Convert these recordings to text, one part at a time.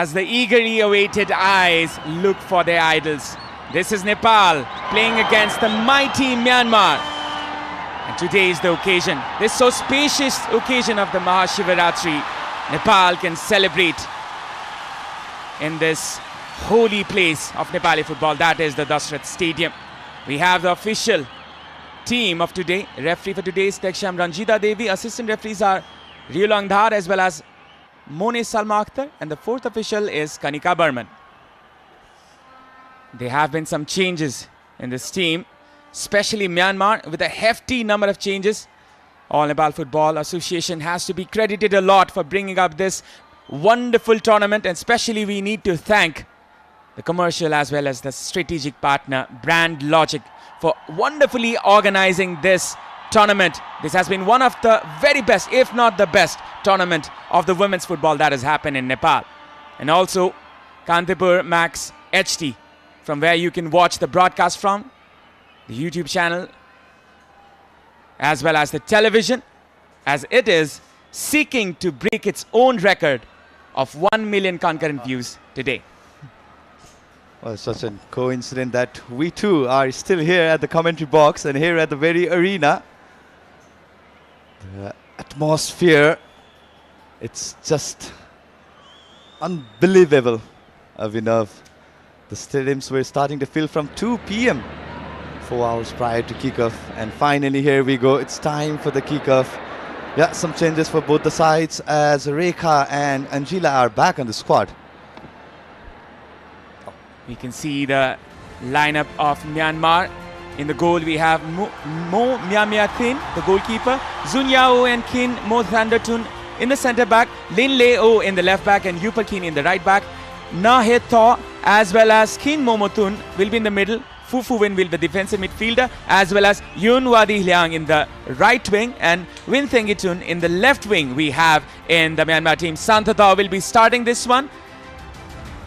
As the eagerly awaited eyes look for their idols. This is Nepal playing against the mighty Myanmar. And today is the occasion, this auspicious occasion of the Mahashivaratri. Nepal can celebrate in this holy place of Nepali football, that is the Dasrath Stadium. We have the official team of today. Referee for today is Teksham Ranjita Devi. Assistant referees are Riulong Dhar as well as Mone Salma Akhtar, and the fourth official is Kanika Burman. There have been some changes in this team, especially Myanmar with a hefty number of changes. All Nepal Football Association has to be credited a lot for bringing up this wonderful tournament, and especially we need to thank the commercial as well as the strategic partner Brand Logic for wonderfully organizing this tournament. This has been one of the very best, if not the best, tournament of the women's football that has happened in Nepal. And also Kantipur Max HD, from where you can watch the broadcast from, the YouTube channel as well as the television, as it is seeking to break its own record of 1 million concurrent views today. Well, it's such a coincidence that we too are still here at the commentary box and here at the very arena. The atmosphere, it's just unbelievable, Avinav. The stadiums were starting to fill from 2 p.m. 4 hours prior to kickoff, and finally here we go. It's time for the kickoff. Yeah, some changes for both the sides as Rekha and Angela are back on the squad. We can see the lineup of Myanmar. In the goal we have Mo Myamyathin, the goalkeeper, Zunyao and Kin Mo Thandatun in the centre back, Lin Leo in the left back and Yupal Kin in the right back. Na He Thaw as well as Kin Momotun will be in the middle. Fufu Win will be the defensive midfielder, as well as Yun Wadi Liang in the right wing and Win Thengitun in the left wing. We have in the Myanmar team. Santata will be starting this one.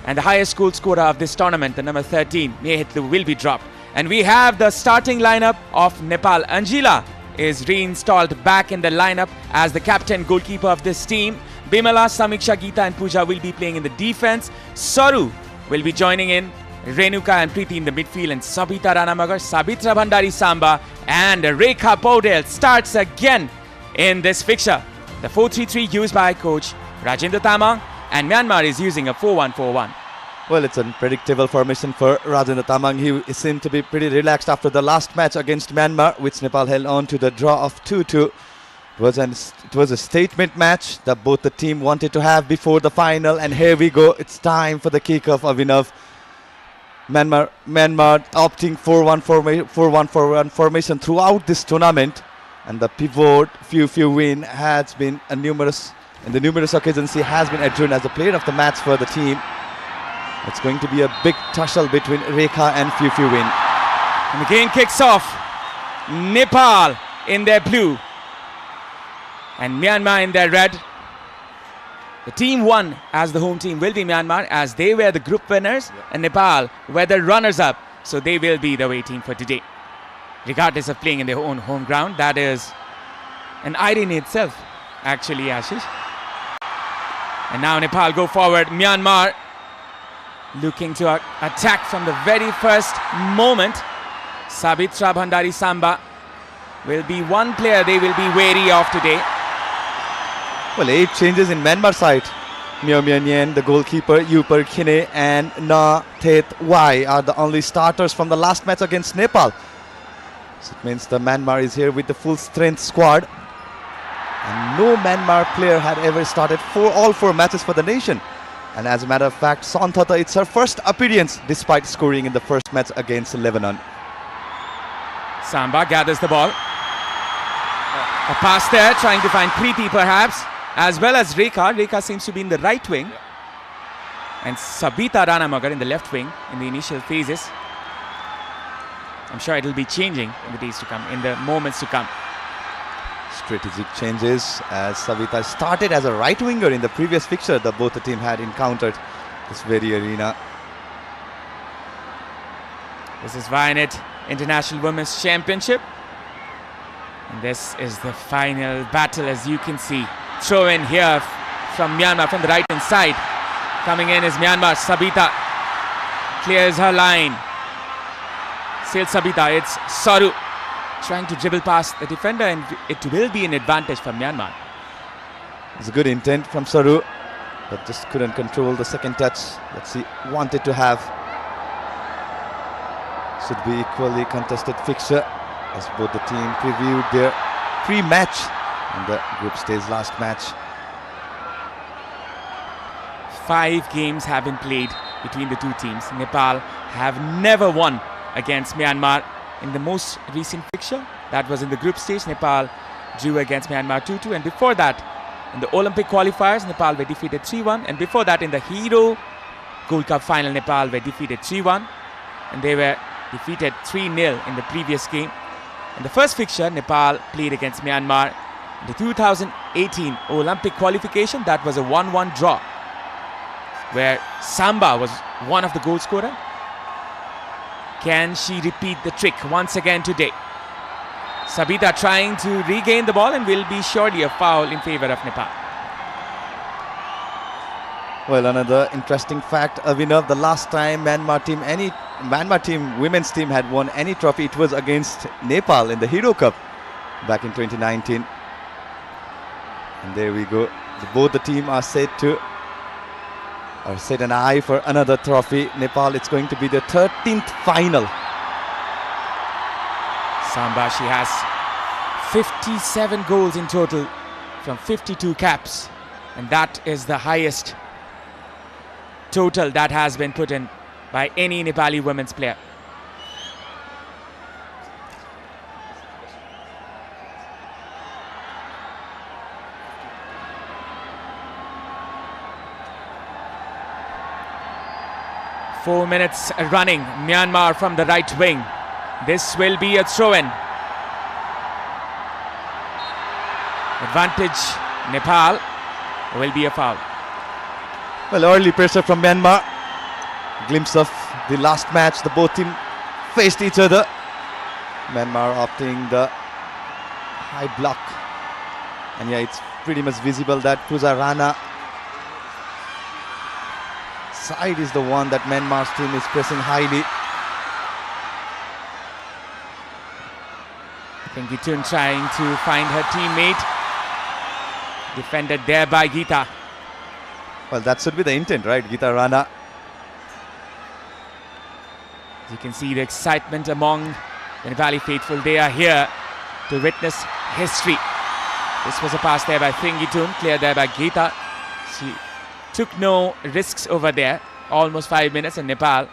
And the highest goal scorer of this tournament, the number 13, Mehitlu, will be dropped. And we have the starting lineup of Nepal. Angela is reinstalled back in the lineup as the captain goalkeeper of this team. Bimala, Samiksha, Geeta and Pooja will be playing in the defense. Saru will be joining in. Renuka and Preeti in the midfield, and Sabita Ranamagar, Sabitra Bhandari Samba and Rekha Paudel starts again in this fixture. The 4-3-3 used by coach Rajendra Tamang, and Myanmar is using a 4-1-4-1. Well, it's a predictable formation for Rajendra Tamang. He seemed to be pretty relaxed after the last match against Myanmar, which Nepal held on to the draw of 2-2. It was a statement match that both the team wanted to have before the final, and here we go. It's time for the kickoff, Avinav. Myanmar opting 4-1-4-1 formation throughout this tournament, and the pivot Few Win has been in the numerous occasions he has been adjourned as the player of the match for the team. It's going to be a big tussle between Rekha and Few Win. And the game kicks off. Nepal in their blue and Myanmar in their red. The team won as the home team will be Myanmar, as they were the group winners, and Nepal were the runners-up, so they will be the away team for today, regardless of playing in their own home ground. That is an irony itself, actually, Ashish. And now Nepal go forward. Myanmar looking to attack from the very first moment. Sabitra Bhandari Samba will be one player they will be wary of today. Well, 8 changes in Myanmar side. Myo Myan Yen, the goalkeeper, Yupar Khine and Na Thet Wai are the only starters from the last match against Nepal. So it means the Myanmar is here with the full strength squad. And no Myanmar player had ever started all 4 matches for the nation. And as a matter of fact, Santata, it's her first appearance despite scoring in the first match against Lebanon. Samba gathers the ball. A pass there, trying to find Preeti perhaps, as well as Rekha. Rekha seems to be in the right wing. And Sabita Ranamagar in the left wing in the initial phases. I'm sure it will be changing in the days to come, in the moments to come. Strategic changes as Savita started as a right winger in the previous fixture that both the team had encountered this very arena. This is Vianet International Women's Championship. And this is the final battle, as you can see. Throw in here from Myanmar from the right hand side. Coming in is Myanmar. Sabita clears her line. Still Sabita. It's Saru trying to dribble past the defender, and it will be an advantage for Myanmar. It's a good intent from Saru, but just couldn't control the second touch that she wanted to have. Should be equally contested fixture as both the team previewed their pre-match in the group stage last match. 5 games have been played between the two teams. Nepal have never won against Myanmar in the most recent fixture. That was in the group stage. Nepal drew against Myanmar 2-2, and before that in the Olympic qualifiers Nepal were defeated 3-1, and before that in the Hero Gold Cup final Nepal were defeated 3-1, and they were defeated 3-0 in the previous game. In the first fixture Nepal played against Myanmar in the 2018 Olympic qualification. That was a 1-1 draw where Samba was one of the goal scorers. Can she repeat the trick once again today? Sabita trying to regain the ball, and will be surely a foul in favor of Nepal. Well, another interesting fact, Avinav, the last time Myanmar team women's team had won any trophy, it was against Nepal in the Hero Cup back in 2019. And there we go. Both the team are set an eye for another trophy. Nepal, it's going to be the 13th final. Samba, she has 57 goals in total from 52 caps, and that is the highest total that has been put in by any Nepali women's player. Four minutes running. Myanmar from the right wing. This will be a throw-in. Advantage Nepal. Will be a foul. Well, early pressure from Myanmar. Glimpse of the last match. The both teams faced each other. Myanmar opting the high block. And yeah, it's pretty much visible that Puja Rana side is the one that Myanmar's team is pressing highly. Pengitun trying to find her teammate. Defended there by Geeta. Well, that should be the intent, right? Geeta Rana. You can see the excitement among the Nepali faithful. They are here to witness history. This was a pass there by Pengitun, cleared there by Geeta. She took no risks over there. Almost 5 minutes, and Nepal,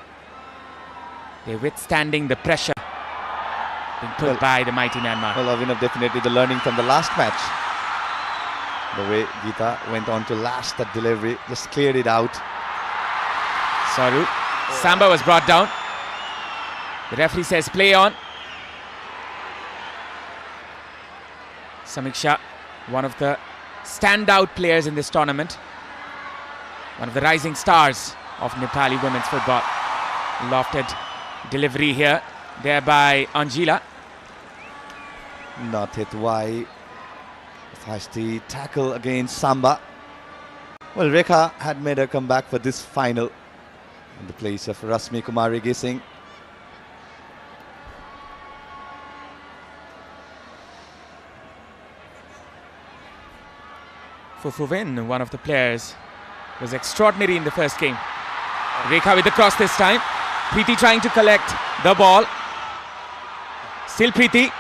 they're withstanding the pressure being put by the mighty Myanmar. Well, Avinav, definitely the learning from the last match. The way Geeta went on to lash that delivery, just cleared it out. Saru. Samba was brought down. The referee says play on. Samiksha, one of the standout players in this tournament. One of the rising stars of Nepali women's football. Lofted delivery here, there by Anjila. Not hit wide. Feisty tackle against Samba. Well, Rekha had made her comeback for this final in the place of Rasmi Kumari Gising. Fufuvin, one of the players, was extraordinary in the first game. Rekha with the cross this time. Preeti trying to collect the ball. Still Preeti.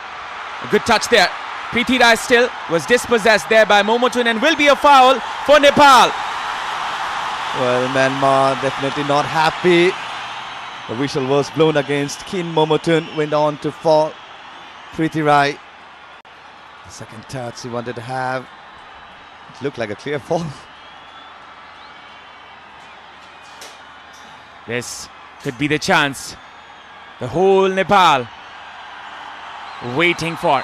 A good touch there. Preeti Rai still was dispossessed there by Momotun, and will be a foul for Nepal. Well, Myanmar definitely not happy. The whistle was blown against Kin Momotun. Went on to fall. Preeti Rai. The second touch he wanted to have. It looked like a clear fall. This could be the chance. The whole Nepal waiting for.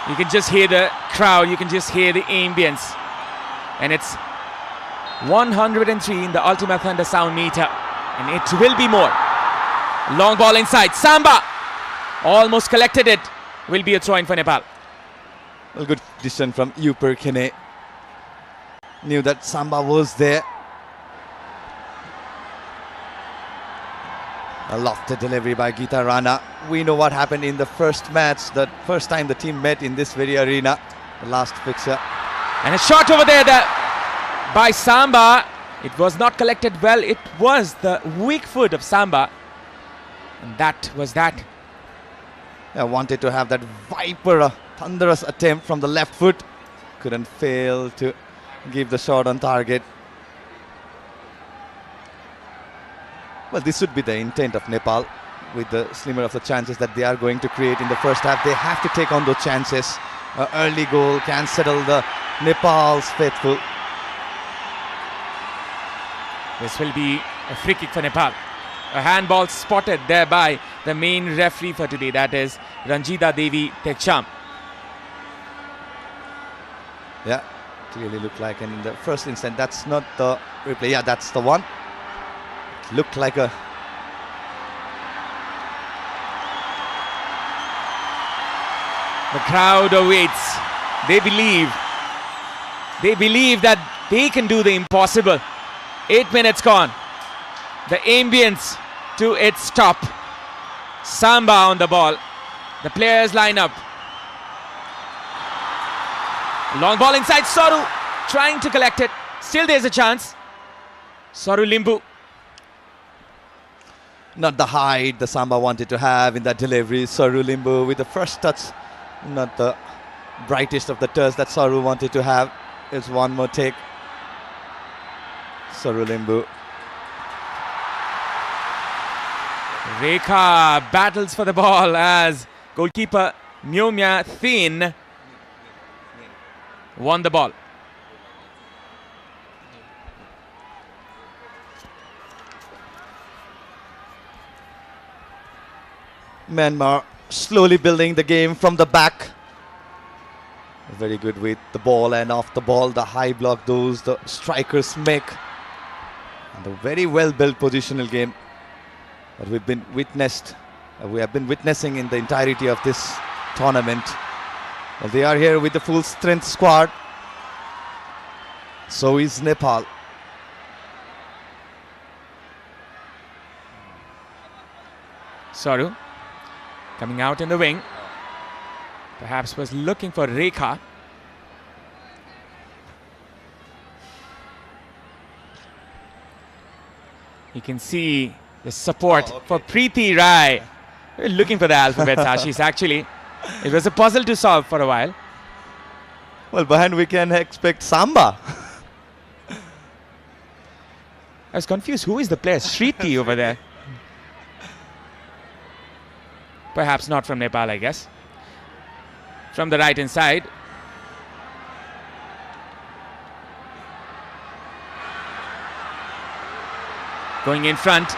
You can just hear the crowd, you can just hear the ambience. And it's 103 in the Ultima Thunder sound meter. And it will be more. Long ball inside. Samba almost collected it. Will be a throw-in for Nepal. Well, good decision from Upper Kene. knew that Samba was there. A lofted delivery by Geeta Rana. We know what happened in the first match, the first time the team met in this very arena, the last fixture. And a shot over there by Samba. It was not collected well. It was the weak foot of Samba. And that was that. I wanted to have that viper, a thunderous attempt from the left foot. Couldn't fail to give the shot on target. Well, this should be the intent of Nepal with the slimmer of the chances that they are going to create in the first half. They have to take on those chances. An early goal can settle the Nepal's faithful. This will be a free kick for Nepal. A handball spotted there by the main referee for today, that is Ranjita Devi Tekcham. Yeah, clearly looked like, and in the first instant, that's not the replay. Yeah, that's the one. It looked like a... The crowd awaits. They believe that they can do the impossible. 8 minutes gone. The ambience to its top. Samba on the ball. The players line up. Long ball inside. Soru trying to collect it. Still there's a chance. Soru Limbu. Not the height the Samba wanted to have in that delivery. Soru Limbu with the first touch. Not the brightest of the touch that Soru wanted to have. It's one more take. Soru Limbu. Rekha battles for the ball as goalkeeper Myomya Thin won the ball. Myanmar slowly building the game from the back. Very good with the ball and off the ball. The high block those the strikers make. And a very well built positional game that we have been witnessing in the entirety of this tournament. Well, they are here with the full strength squad. So is Nepal. Soru coming out in the wing. Perhaps was looking for Rekha. You can see the support for Preeti Rai. We're looking for the alphabets, Ashish. Actually, it was a puzzle to solve for a while. Well, behind we can expect Samba. I was confused. Who is the player? Shriti over there. Perhaps not from Nepal, I guess. From the right hand side. Going in front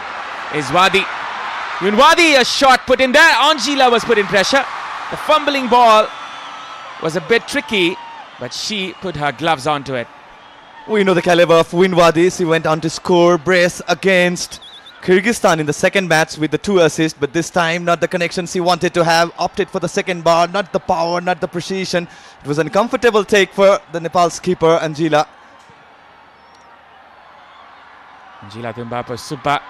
is Wadi. Wadi, a shot put in there. Angela was put in pressure. The fumbling ball was a bit tricky, but she put her gloves onto it. We know the caliber of Winwadi. She went on to score brace against Kyrgyzstan in the second match with the 2 assists, but this time not the connection she wanted to have. Opted for the second bar, not the power, not the precision. It was an uncomfortable take for the Nepal's keeper, Angela. Angela Tumbapo Subba.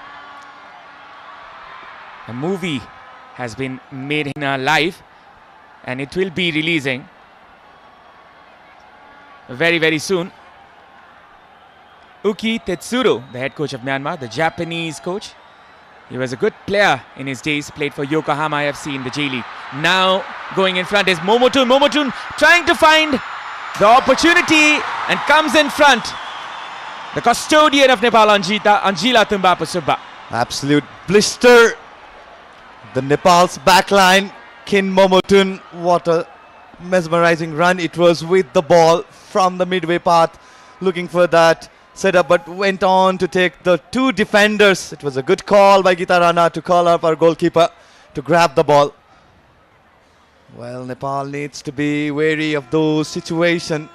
A movie has been made in her life and it will be releasing very, very soon. Uki Tetsuro, the head coach of Myanmar, the Japanese coach. He was a good player in his days, played for Yokohama FC in the J-League. Now going in front is Momotun. Momotun trying to find the opportunity and comes in front. The custodian of Nepal, Angela Tumbapo Subba. Absolute blister. The Nepal's backline, Kin Momotun. What a mesmerizing run it was with the ball from the midway path, looking for that setup, but went on to take the 2 defenders. It was a good call by Geeta Rana to call up our goalkeeper to grab the ball. Well, Nepal needs to be wary of those situations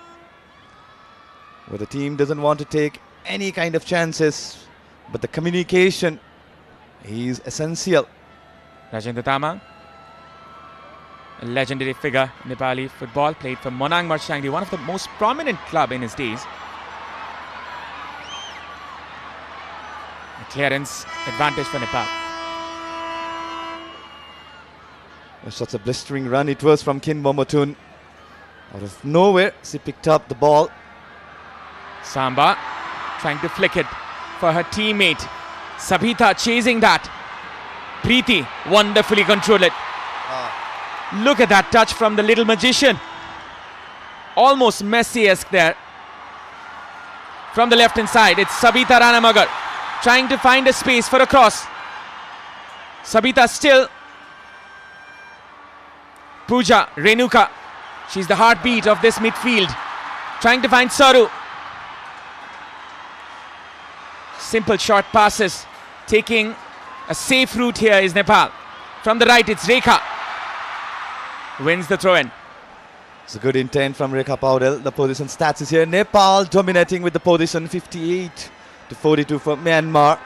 where the team doesn't want to take any kind of chances, but the communication is essential. Rajendra Tamang, a legendary figure in Nepali football, played for Monang Marchangdi, one of the most prominent club in his days. A clearance advantage for Nepal. Such a blistering run it was from Kin Momotun. Out of nowhere, she picked up the ball. Samba trying to flick it for her teammate. Sabita chasing that. Preeti wonderfully controlled it. Look at that touch from the little magician. Almost Messi-esque there. From the left hand side, it's Sabita Ranamagar trying to find a space for a cross. Sabita still. Pooja, Renuka. She's the heartbeat of this midfield. Trying to find Saru. Simple short passes. Taking a safe route here is Nepal. From the right, it's Rekha. Wins the throw-in. It's a good intent from Rekha Paudel. The position stats is here. Nepal dominating with the position 58-42 for Myanmar.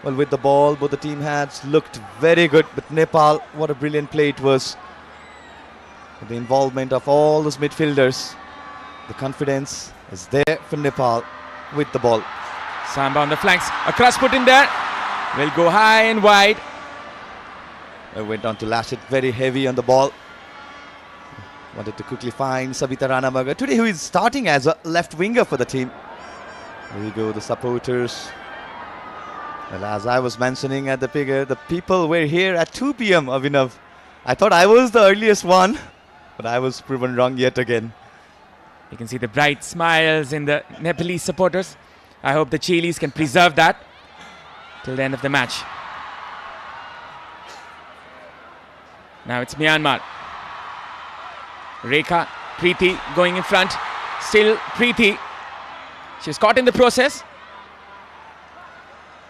Well, with the ball, both the team has looked very good. But Nepal, what a brilliant play it was. With the involvement of all those midfielders. The confidence is there for Nepal with the ball. Samba on the flanks. A cross put in there. Will go high and wide. Went on to lash it very heavy on the ball. Wanted to quickly find Sabita Ranamagar today, who is starting as a left winger for the team. There we go, the supporters. Well, as I was mentioning at the figure, the people were here at 2 p.m. Abhinav. I thought I was the earliest one, but I was proven wrong yet again. You can see the bright smiles in the Nepalese supporters. I hope the Chilis can preserve that till the end of the match. Now it's Myanmar. Rekha, Preeti going in front. Still Preeti. She's caught in the process.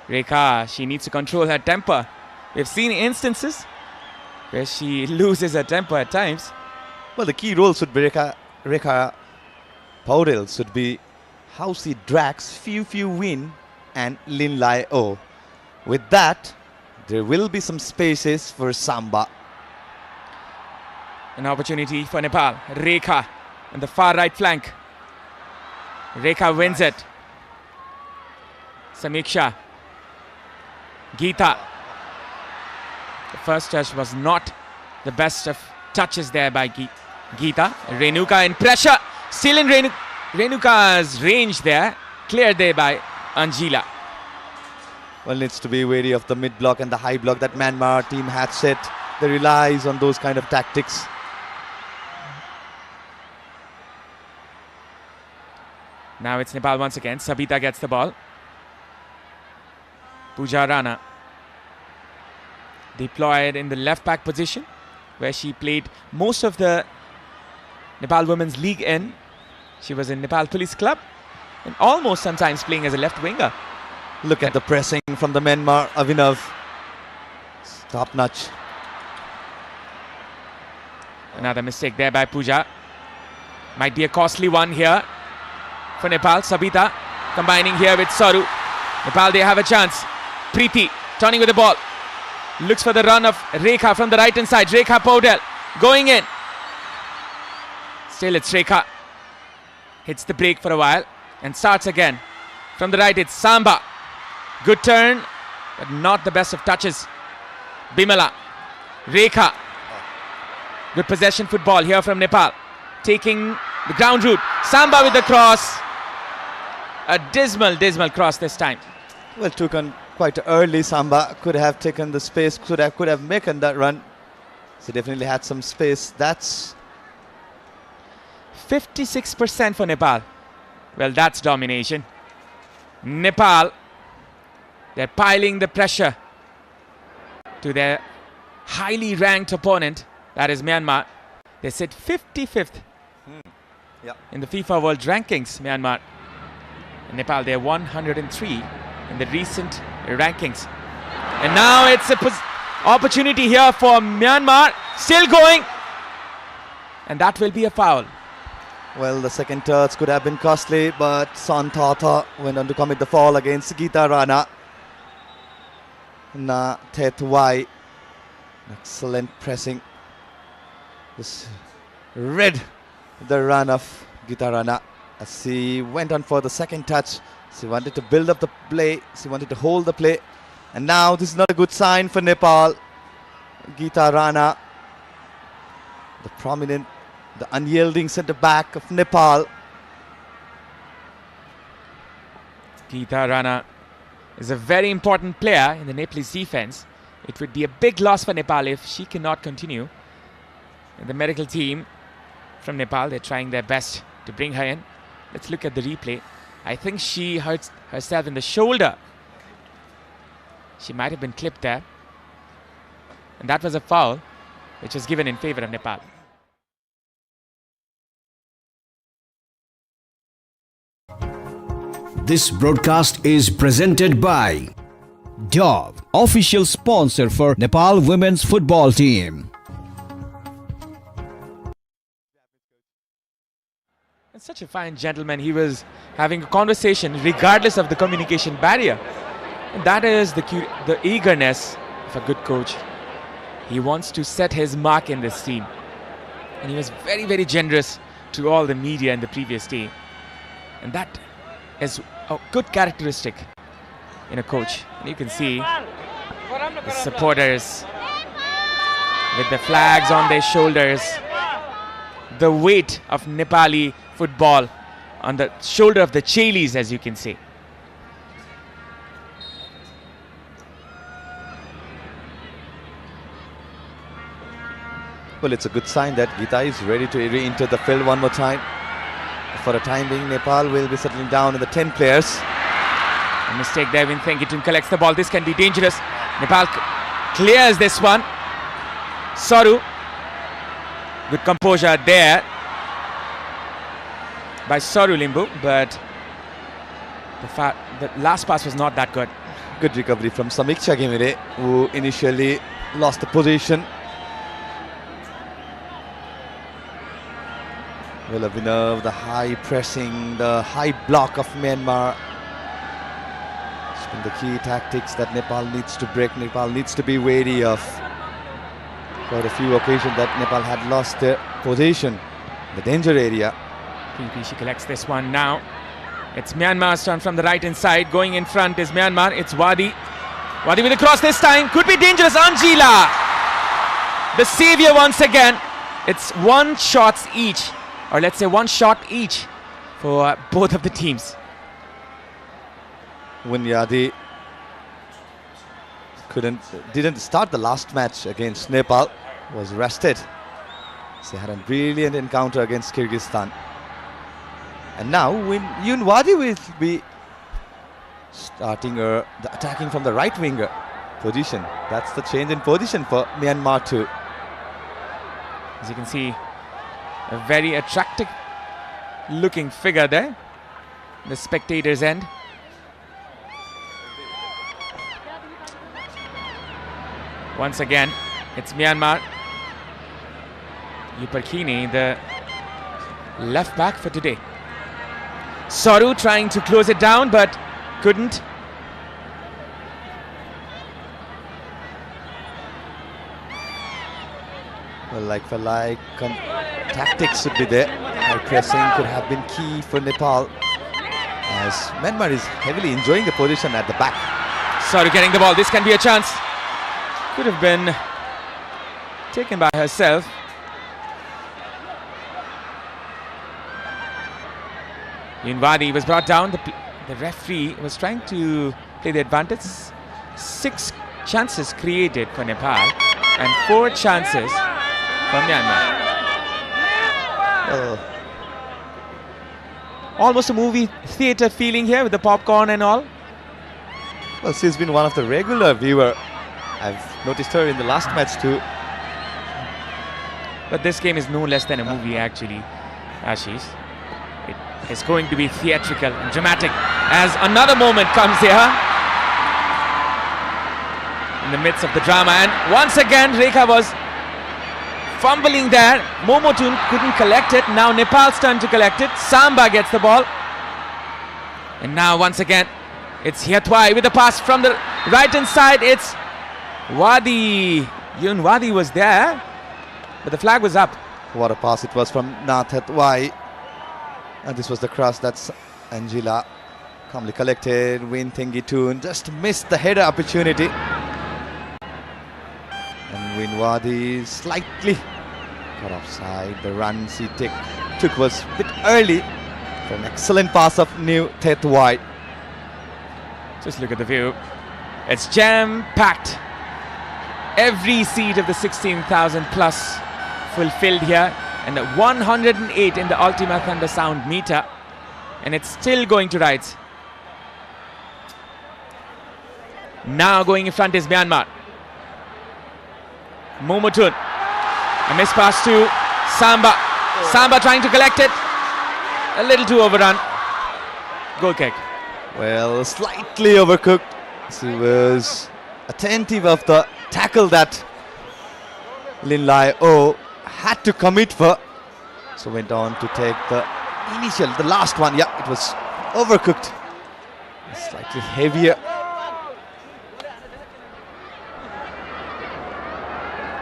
Rekha, she needs to control her temper. We've seen instances where she loses her temper at times. Well, the key role should be Rekha Paudel should be how she drags few win and Lin Lai O. With that, there will be some spaces for Samba. An opportunity for Nepal. Rekha on the far right flank. Rekha wins it. Samiksha. Geeta. The first touch was not the best of touches there by Geeta. Renuka in pressure. Still in Renuka's range there. Cleared there by Anjila. Well, needs to be wary of the mid block and the high block that Myanmar team had set. They relies on those kind of tactics. Now it's Nepal once again. Sabita gets the ball. Pooja Rana deployed in the left back position, where she played most of the Nepal Women's League in. She was in Nepal Police Club and almost sometimes playing as a left winger. Look at the pressing from the Myanmar, Abhinav. Top notch. Another mistake there by Pooja. Might be a costly one here for Nepal. Sabita combining here with Saru. Nepal, they have a chance. Preeti turning with the ball. Looks for the run of Rekha from the right hand side. Rekha Paudel going in. Still it's Rekha. Hits the break for a while and starts again. From the right it's Samba. Good turn, but not the best of touches. Bimala. Rekha. Good possession football here from Nepal. Taking the ground route. Samba with the cross. A dismal cross this time. Well, took on quite early. Samba could have taken the space, could have made that run. So definitely had some space. That's 56% for Nepal. Well, that's domination. Nepal, they're piling the pressure to their highly ranked opponent, that is Myanmar. They sit 55th in the FIFA World Rankings, Myanmar. And Nepal, they're 103 in the recent rankings. And now it's an opportunity here for Myanmar. Still going. And that will be a foul. Well, the second touch could have been costly, but Santata went on to commit the foul against Geeta Rana. Na Tetwai. Excellent pressing. Just read the run of Geeta Rana as she went on for the second touch. She wanted to build up the play. She wanted to hold the play. And now this is not a good sign for Nepal. Geeta Rana, the prominent, the unyielding centre back of Nepal. Geeta Rana is a very important player in the Nepalese defense. It would be a big loss for Nepal if she cannot continue. And the medical team from Nepal, they're trying their best to bring her in. Let's look at the replay. I think she hurts herself in the shoulder. She might have been clipped there. And that was a foul which was given in favor of Nepal. This broadcast is presented by Dove, official sponsor for Nepal women's football team. And such a fine gentleman. He was having a conversation regardless of the communication barrier. And that is the eagerness of a good coach. He wants to set his mark in this team. And he was very, very generous to all the media in the previous day. And that is a good characteristic in a coach. And you can see the supporters with the flags on their shoulders. The weight of Nepali football on the shoulder of the Chailis, as you can see. Well, it's a good sign that Geeta is ready to re-enter the field one more time. For a time being, Nepal will be settling down in the 10 players. A mistake there when Thengitun collects the ball. This can be dangerous. Nepal clears this one. Saru. Good composure there by Saru Limbu, but the last pass was not that good. Good recovery from Samiksha Gemire, who initially lost the position. Well, Abhinav, the high pressing, the high block of Myanmar. It's been the key tactics that Nepal needs to break. Nepal needs to be wary of. Quite a few occasions that Nepal had lost their position, the danger area. PP, she collects this one now. It's Myanmar's turn from the right hand side. Going in front is Myanmar. It's Wadi. Wadi with a cross this time. Could be dangerous. Angela, the savior once again. It's one shots each. Or let's say one shot each for both of the teams. Wunyadi didn't start the last match against Nepal, was rested. She had a brilliant encounter against Kyrgyzstan. And now Yunwadi will be starting the attacking from the right winger position. That's the change in position for Myanmar too. As you can see, a very attractive looking figure there, the spectators' end. Once again, it's Myanmar. Yuparkini, the left back for today. Saru trying to close it down, but couldn't. Well, like for like, tactics should be there. High pressing could have been key for Nepal, as Myanmar is heavily enjoying the position at the back. Saru getting the ball. This can be a chance. Could have been taken by herself. Yunwadi was brought down. The referee was trying to play the advantage. 6 chances created for Nepal and 4 chances for Myanmar. Almost a movie theatre feeling here with the popcorn and all. Well, she's been one of the regular viewer. I've noticed her in the last match too. But this game is no less than a movie actually, Ashish. It is going to be theatrical and dramatic as another moment comes here in the midst of the drama. And once again, Rekha was fumbling there. Momotun couldn't collect it. Now Nepal's turn to collect it. Samba gets the ball. And now once again, it's Hyatwai with the pass from the right hand side. It's Wadi. Yunwadi was there, but the flag was up. What a pass it was from Nath Hyatwai. And this was the cross that Angela calmly collected. Win Tengitun just missed the header opportunity. And Win Wadi slightly got offside. The runs he took was a bit early for an excellent pass of New Thet White. Just look at the view. It's jam-packed. Every seat of the 16,000 plus fulfilled here, and the 108 in the Ultima Thunder sound meter, and it's still going to rides. Now going in front is Myanmar. Momotun. A miss pass to Samba. Samba trying to collect it. A little too overrun. Goal kick. Well, slightly overcooked. He was attentive of the tackle that Lin Lai O had to commit for. So went on to take the last one. Yeah, it was overcooked. Slightly heavier.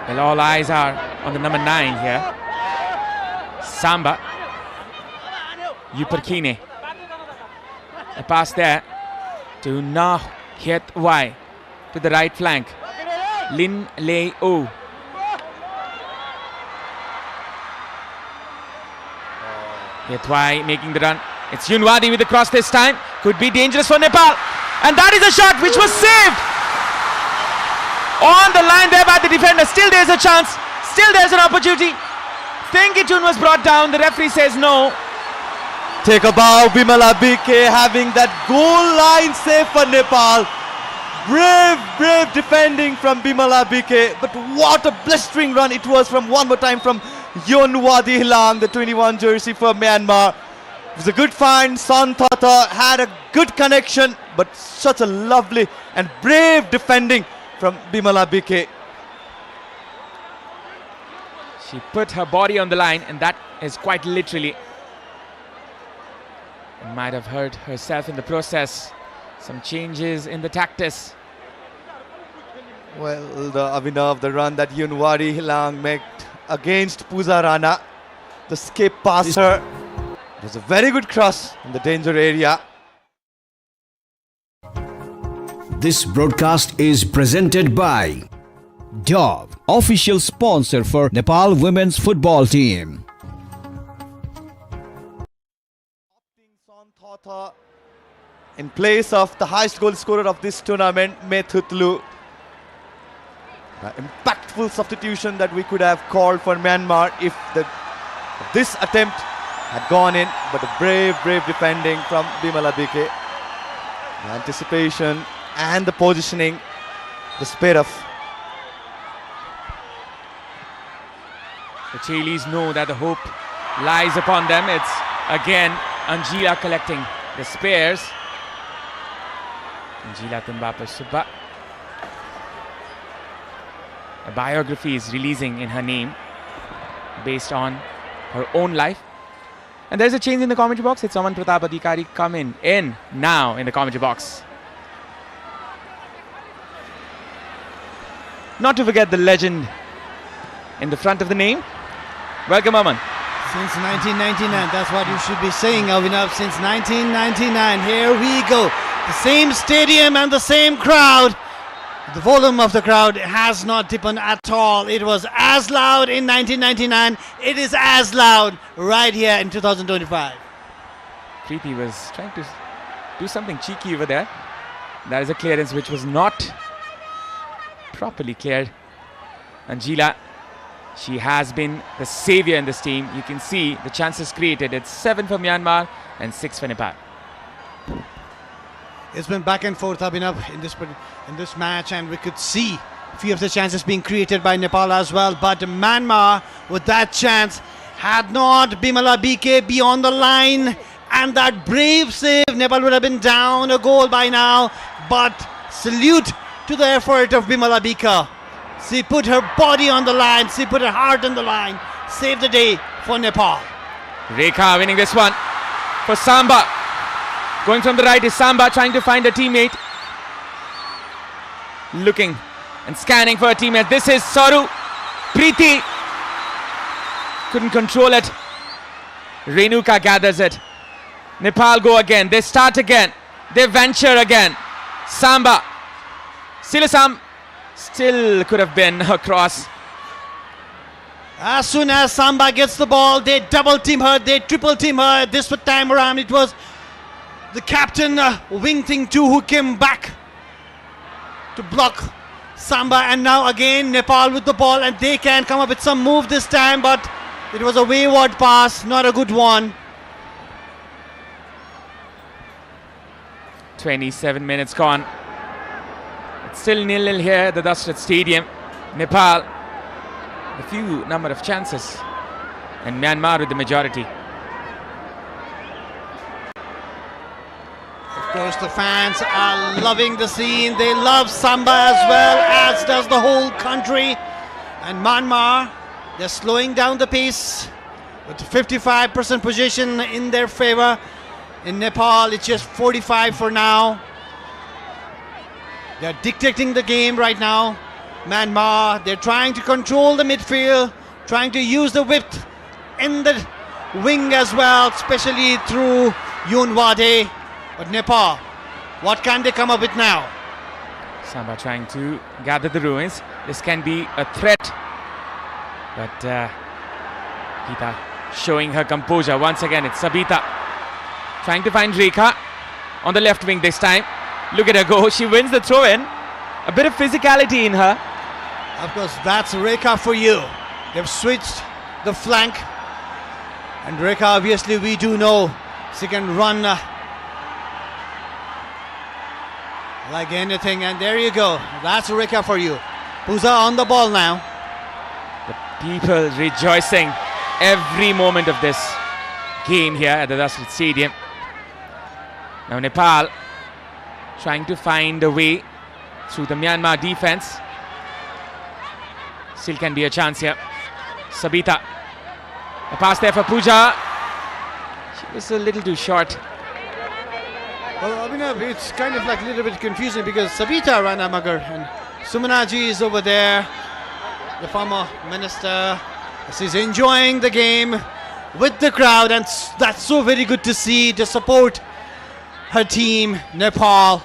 Well, all eyes are on the number 9 here. Samba. Yuperkine. A pass there to Nah Hiet Wai to the right flank. Lin Lei O. Hiet Wai making the run. It's Yunwadi with the cross this time. Could be dangerous for Nepal. And that is a shot which was saved. On the line there by the defender. Still there's a chance. Still there's an opportunity. Tengitun was brought down. The referee says no. Take a bow, Bimala BK having that goal line save for Nepal. Brave defending from Bimala BK. But what a blistering run it was from one more time from Yonwadi Hilang, the 21 jersey for Myanmar. It was a good find. Son Thata had a good connection, but such a lovely and brave defending from Bimala BK. She put her body on the line, and that is quite literally. Might have hurt herself in the process. Some changes in the tactics. Well, the Avinav, the run that Yunwadi Hilang made against Pooja Rana, the skip passer. It was a very good cross in the danger area. This broadcast is presented by Dove, official sponsor for Nepal women's football team. Son Thata in place of the highest goal scorer of this tournament, Methutlu. Impactful substitution that we could have called for Myanmar if this attempt had gone in, but a brave defending from Bimala BK. The anticipation and the positioning, the speed of. The Chilis know that the hope lies upon them. It's again Anjila collecting the spares. Anjila Tumbapa Subba. A biography is releasing in her name based on her own life. And there's a change in the commentary box. It's Aman Pratap Adhikari coming in now in the commentary box. Not to forget the legend in the front of the name. Welcome, Aman. Since 1999, that's what you should be saying, Avinav. Since 1999, here we go. The same stadium and the same crowd. The volume of the crowd has not dipped at all. It was as loud in 1999. It is as loud right here in 2025. Preeti was trying to do something cheeky over there. That is a clearance which was not properly cleared. Anjila, she has been the savior in this team. You can see the chances created. It's 7 for Myanmar and 6 for Nepal. It's been back and forth, Abhinav, in this match, and we could see a few of the chances being created by Nepal as well. But Myanmar, with that chance, had not Bimala BK be on the line, and that brave save, Nepal would have been down a goal by now. But salute to the effort of Bimala BK. She put her body on the line, she put her heart on the line, saved the day for Nepal. Rekha winning this one for Samba. Going from the right is Samba trying to find a teammate. Looking and scanning for a teammate. This is Saru. Preeti couldn't control it. Renuka gathers it. Nepal go again. They start again. They venture again. Samba. Still could have been a cross. As soon as Samba gets the ball, they double team her, they triple team her. This time around, it was the captain, Wing Ting 2, who came back to block Samba. And now again, Nepal with the ball, and they can come up with some move this time, but it was a wayward pass, not a good one. 27 minutes gone. It's still 0-0 here at the Dashrath Stadium. Nepal, a few number of chances, and Myanmar with the majority. Of course, the fans are loving the scene. They love Samba as well, as does the whole country. And Myanmar, they're slowing down the pace with 55% possession in their favor. In Nepal, it's just 45 for now. They're dictating the game right now. Myanmar, they're trying to control the midfield, trying to use the width in the wing as well, especially through Yunwade. But Nepal, what can they come up with now? Samba trying to gather the ruins. This can be a threat. But Geeta showing her composure once again. It's Sabita trying to find Rekha on the left wing this time. Look at her go. She wins the throw in. A bit of physicality in her. Of course, that's Rekha for you. They've switched the flank. And Rekha, obviously, we do know she can run like anything. And there you go. That's Rekha for you. Pooja on the ball now. The people rejoicing every moment of this game here at the Dashrath Stadium. Now Nepal trying to find a way through the Myanmar defense. Still can be a chance here. Sabita. A pass there for Pooja. She was a little too short. Well, Abhinav, it's kind of like a little bit confusing because Sabita Ranamagar and Sumanaji is over there. The former minister. She's enjoying the game with the crowd, and that's so very good to see, to support her team, Nepal.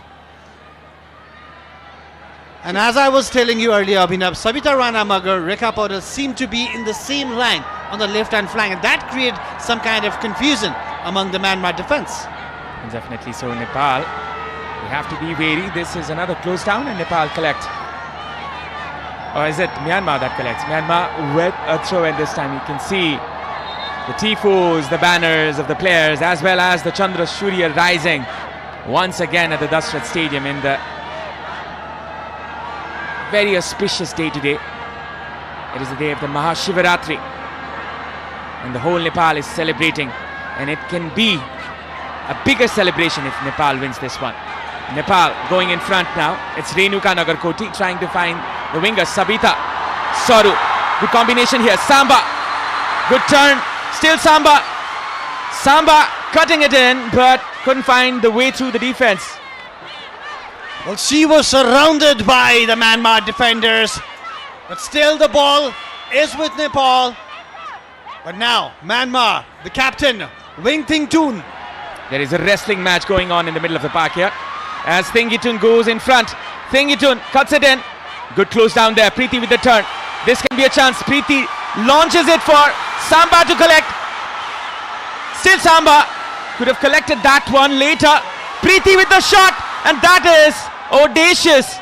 And as I was telling you earlier, Abhinav, Sabita Ranamagar, Rekha Paudel seem to be in the same line on the left-hand flank, and that created some kind of confusion among the Myanmar defense. And definitely so. Nepal, we have to be wary. This is another close down, and Nepal collect. Or is it Myanmar that collects? Myanmar with a throw in this time. You can see the tifos, the banners of the players, as well as the Chandra Surya rising once again at the Dashrath Stadium in the very auspicious day today. It is the day of the Mahashivaratri, and the whole Nepal is celebrating, and it can be a bigger celebration if Nepal wins this one. Nepal going in front now. It's Renuka Nagarkoti trying to find the winger Sabita. Soru, good combination here. Samba, good turn. Still Samba. Samba cutting it in, but couldn't find the way through the defense. Well, she was surrounded by the Myanmar defenders, but still the ball is with Nepal. But now, Myanmar, the captain, Wing Ting Toon. There is a wrestling match going on in the middle of the park here, as Thingitun goes in front. Thingitun cuts it in. Good close down there. Preeti with the turn. This can be a chance. Preeti launches it for Samba to collect. Still Samba could have collected that one later. Preeti with the shot, and that is audacious,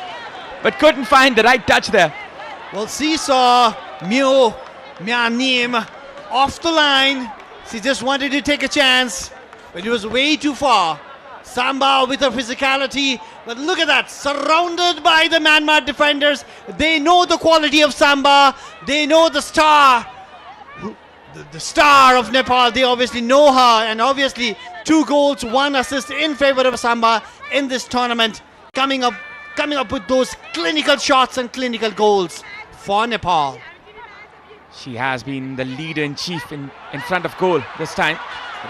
but couldn't find the right touch there. Well, she saw Myanim off the line. She just wanted to take a chance, but it was way too far. Samba with her physicality, but look at that, surrounded by the Myanmar defenders. They know the quality of Samba. They know the star, the star of Nepal. They obviously know her, and obviously 2 goals, 1 assist in favor of Samba in this tournament, coming up with those clinical shots and clinical goals for Nepal. She has been the leader in chief in front of goal this time.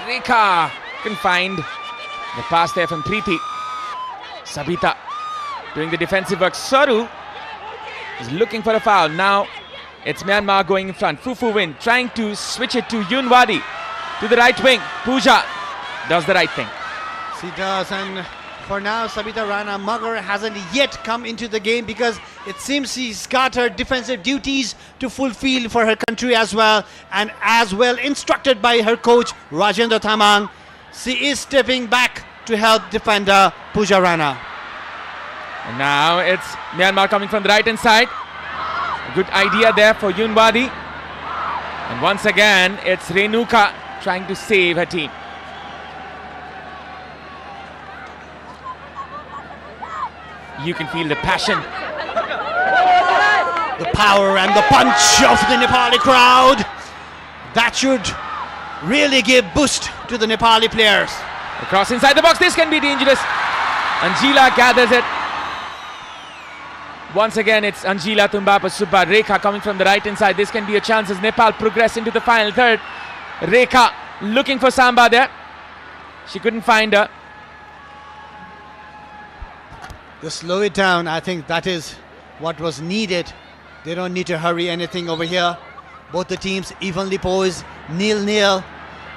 Rekha can find the pass there from Preeti. Sabita doing the defensive work. Soru is looking for a foul. Now it's Myanmar going in front. Fufu Win trying to switch it to Yunwadi to the right wing. Pooja does the right thing. She does, and For now, Sabita Rana Magar hasn't yet come into the game because it seems she's got her defensive duties to fulfill for her country as well, and as well instructed by her coach Rajendra Tamang. She is stepping back to help defender Pooja Rana. And now it's Myanmar coming from the right hand side. A good idea there for Yunwadi. And once again, it's Renuka trying to save her team. You can feel the passion. The power and the punch of the Nepali crowd. That should really give boost to the Nepali players. Across inside the box, this can be dangerous. Anjila gathers it. Once again, it's Anjila Tumbapa Subba. Rekha coming from the right hand side. This can be a chance as Nepal progress into the final third. Rekha looking for Samba there. She couldn't find her. Just slow it down. I think that is what was needed. They don't need to hurry anything over here. Both the teams evenly poised. 0-0.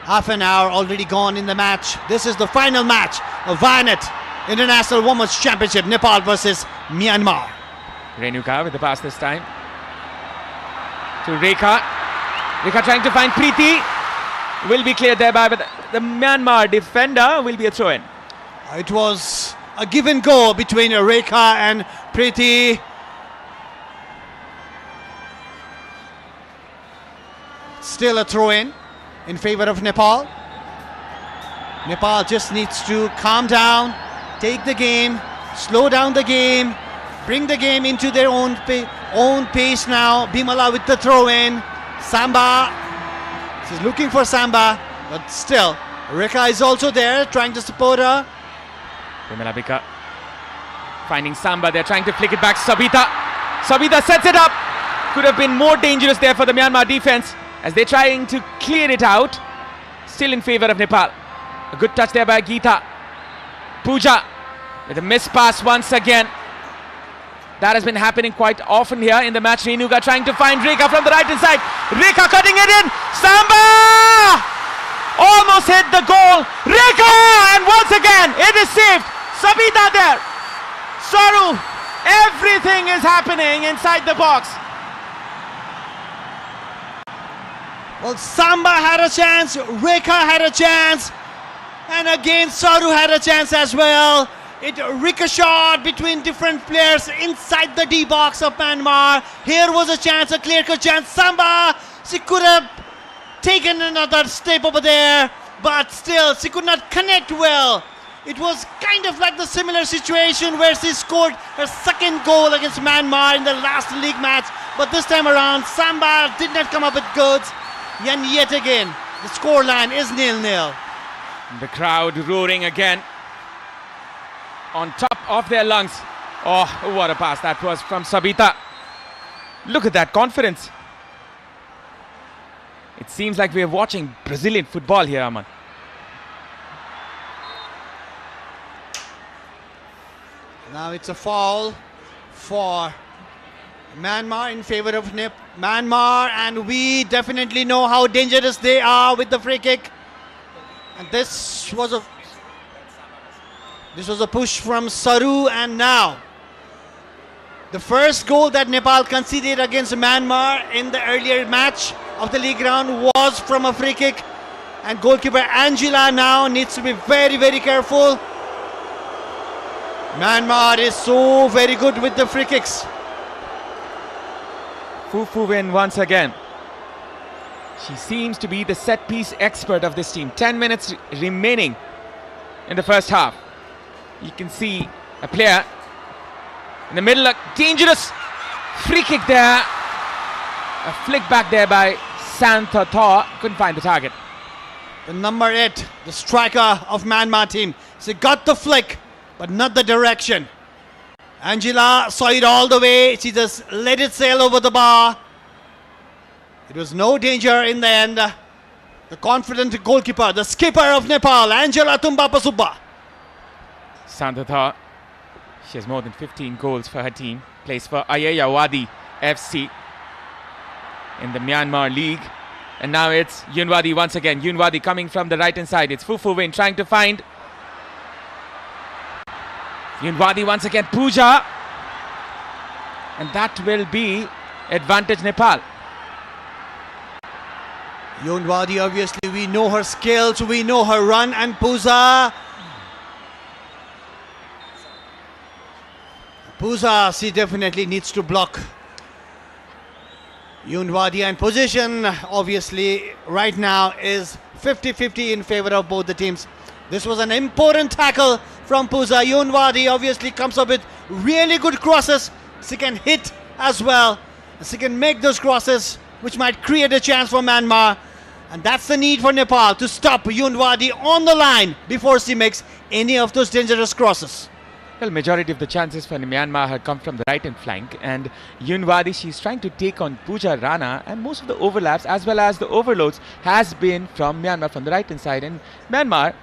Half an hour already gone in the match. This is the final match of Vianet International Women's Championship. Nepal versus Myanmar. Renuka with the pass this time to Rekha. Rekha trying to find Preeti. Will be cleared there by, but the Myanmar defender will be a throw-in. It was a give and go between Rekha and Preeti. Still a throw-in favor of Nepal. Nepal just needs to calm down, take the game, slow down the game, bring the game into their own pace now. Bimala with the throw-in. Samba. She's looking for Samba, but still, Rekha is also there trying to support her. Bimala Bika finding Samba. They're trying to flick it back. Sabita sets it up. Could have been more dangerous there for the Myanmar defense as they're trying to clear it out. Still in favor of Nepal. A good touch there by Geeta. Pooja with a missed pass once again. That has been happening quite often here in the match. Renuka trying to find Rekha from the right hand side. Rekha cutting it in. Samba! Almost hit the goal. Rekha! And once again, it is saved. Sabita there. Saru. Everything is happening inside the box. Well, Samba had a chance. Rekha had a chance. And again, Saru had a chance as well. It ricocheted between different players inside the D box of Myanmar. Here was a chance, a clear-cut chance. Samba, she could have taken another step over there, but still, she could not connect well. It was kind of like the similar situation where she scored her second goal against Myanmar in the last league match. But this time around, Samba did not come up with goods. And yet again, the scoreline is 0-0. The crowd roaring again. On top of their lungs. Oh, what a pass that was from Sabita. Look at that confidence. It seems like we are watching Brazilian football here, Aman. Now it's a foul for Myanmar in favor of Myanmar, and we definitely know how dangerous they are with the free kick. And this was a push from Saru, and now the first goal that Nepal conceded against Myanmar in the earlier match of the league round was from a free kick, and goalkeeper Angela now needs to be very, very careful. Myanmar is so very good with the free kicks. Fufu win once again. She seems to be the set piece expert of this team. 10 minutes remaining in the first half. You can see a player in the middle, a dangerous free kick there. A flick back there by Santha Thor. Couldn't find the target. The number 8, the striker of Myanmar team. She got the flick, but not the direction. Angela saw it all the way. She just let it sail over the bar. It was no danger in the end. The confident goalkeeper, the skipper of Nepal, Angela Tumbapa Subba. Santha, she has more than 15 goals for her team. Plays for Ayeyawadi FC in the Myanmar League. And now it's Yunwadi once again. Yunwadi coming from the right hand side. It's Fufu Win trying to find Yunwadi once again, Pooja. And that will be advantage Nepal. Yunwadi, obviously, we know her skills, we know her run, and Pooja, she definitely needs to block Yunwadi, and position obviously right now is 50-50 in favor of both the teams. This was an important tackle from Pooja. Yunwadi obviously comes up with really good crosses. She can hit as well. She can make those crosses which might create a chance for Myanmar. And that's the need for Nepal, to stop Yunwadi on the line before she makes any of those dangerous crosses. Well, majority of the chances for Myanmar had come from the right hand flank, and Yunwadi, she's trying to take on Pooja Rana, and most of the overlaps as well as the overloads has been from Myanmar from the right hand side. And Myanmar,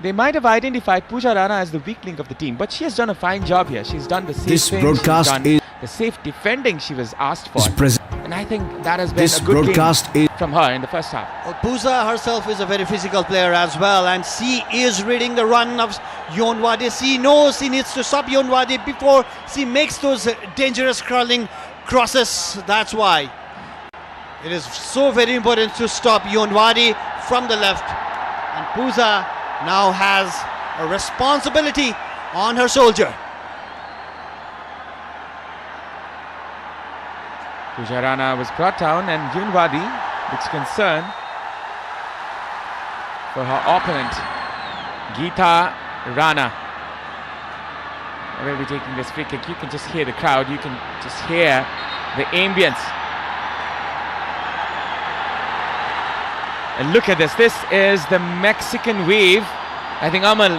they might have identified Pooja Rana as the weak link of the team, but she has done a fine job here. She's done the safe This thing, broadcast she's done is the safe defending she was asked for, is and I think that has been This a good broadcast game is from her in the first half. Well, Pooja herself is a very physical player as well, and she is reading the run of Yunwadi. She knows she needs to stop Yunwadi before she makes those dangerous curling crosses. That's why it is so very important to stop Yunwadi from the left, and Pooja now has a responsibility on her shoulder. Pooja Rana was brought down, and Yunwadi looks concerned for her opponent, Geeta Rana. Will be taking this free kick. You can just hear the crowd, you can just hear the ambience. And look at this, this is the Mexican wave. I think Amal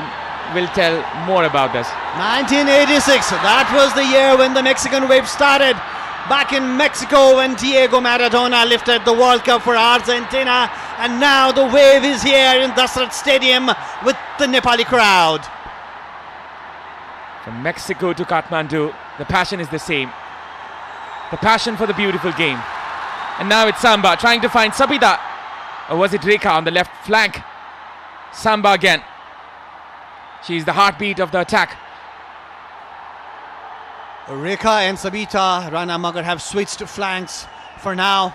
will tell more about this. 1986, that was the year when the Mexican wave started. Back in Mexico when Diego Maradona lifted the World Cup for Argentina, and now the wave is here in Dasrat Stadium with the Nepali crowd. From Mexico to Kathmandu, the passion is the same. The passion for the beautiful game. And now it's Samba trying to find Sabita. Or was it Rekha on the left flank? Samba again. She's the heartbeat of the attack. Rekha and Sabita Rana Magar have switched flanks for now.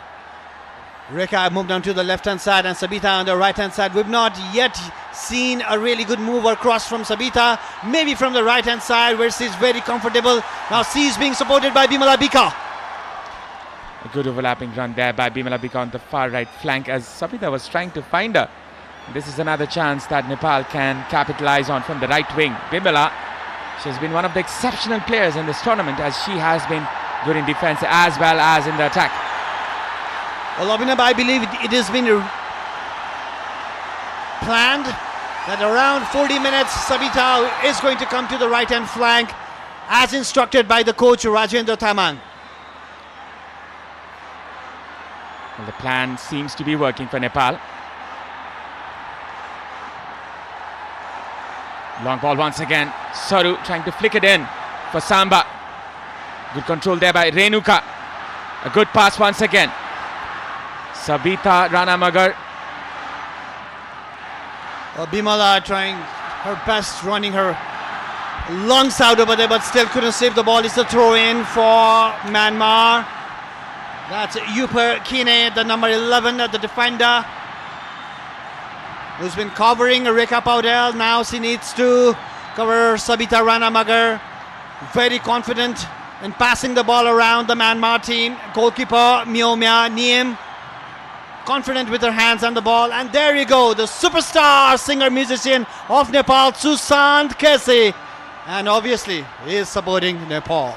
Rekha moved down to the left hand side and Sabita on the right hand side. We've not yet seen a really good move or cross from Sabita. Maybe from the right hand side where she's very comfortable. Now she's being supported by Bimala Bika. A good overlapping run there by Bimala Bika on the far right flank as Sabita was trying to find her. This is another chance that Nepal can capitalize on from the right wing. Bimala, she has been one of the exceptional players in this tournament as she has been good in defense as well as in the attack. Well, Abhinav, I believe it has been planned that around 40 minutes Sabita is going to come to the right hand flank as instructed by the coach Rajendra Tamang. Well, the plan seems to be working for Nepal. Long ball once again. Saru trying to flick it in for Samba. Good control there by Renuka. A good pass once again. Sabita Rana Magar. Bimala trying her best, running her lungs out over there, but still couldn't save the ball. It's a throw in for Myanmar. That's Yuper Kine, the number 11, the defender, who's been covering Rekha Paudel. Now she needs to cover Sabita Rana Magar. Very confident in passing the ball around the Myanmar team. Goalkeeper Myomya Niem, confident with her hands on the ball. And there you go, the superstar singer-musician of Nepal, Susant Kesi. And obviously, he is supporting Nepal.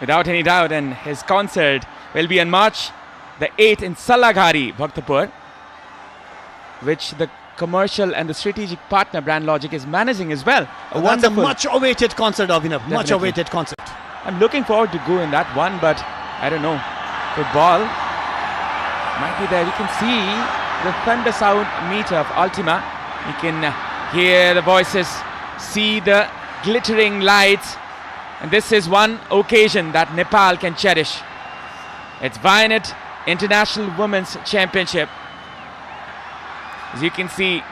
Without any doubt, and his concert will be on March the 8th in Salaghari, Bhaktapur, which the commercial and the strategic partner Brand Logic is managing as well. That's a much-awaited concert, Abhinav. Much-awaited concert. I'm looking forward to go in that one, but I don't know. Football might be there. We can see the thunder sound meter of Ultima. We can hear the voices, see the glittering lights. And this is one occasion that Nepal can cherish. It's Vianet International Women's Championship. As you can see,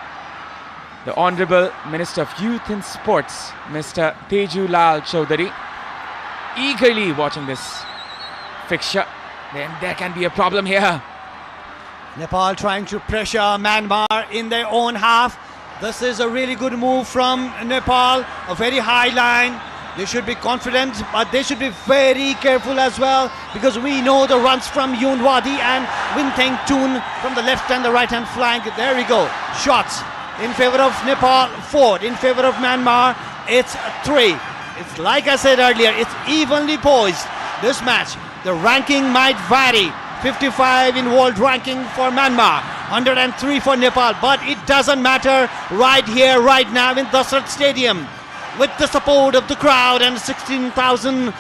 the Honorable Minister of Youth and Sports, Mr. Teju Lal Chaudhary, eagerly watching this fixture. Then there can be a problem here. Nepal trying to pressure Myanmar in their own half. This is a really good move from Nepal, a very high line. They should be confident, but they should be very careful as well, because we know the runs from Yoon Wadi and Winteng Toon from the left and the right hand flank. There we go. Shots in favor of Nepal, 4 in favor of Myanmar. It's 3. It's like I said earlier, it's evenly poised. This match, the ranking might vary. 55 in world ranking for Myanmar, 103 for Nepal, but it doesn't matter right here, right now in Dasrat Stadium, with the support of the crowd and 16,000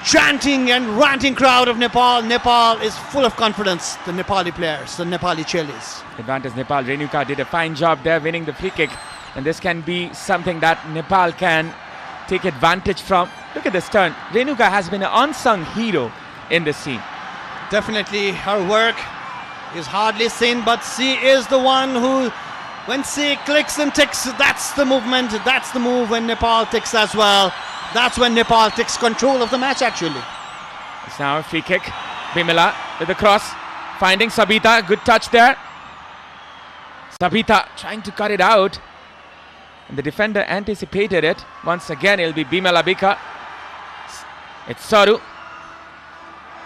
chanting and ranting crowd of Nepal. Nepal is full of confidence, the Nepali players, the Nepali cheerleaders. Advantage Nepal. Renuka did a fine job there winning the free kick, and this can be something that Nepal can take advantage from. Look at this turn. Renuka has been an unsung hero in this scene. Definitely her work is hardly seen, but she is the one who, when she clicks and ticks, that's the movement, that's the move. When Nepal ticks as well, that's when Nepal takes control of the match actually. It's now a free kick. Bimala with the cross, finding Sabita. Good touch there. Sabita trying to cut it out, and the defender anticipated it. Once again, it'll be Bimala Bika. It's Saru.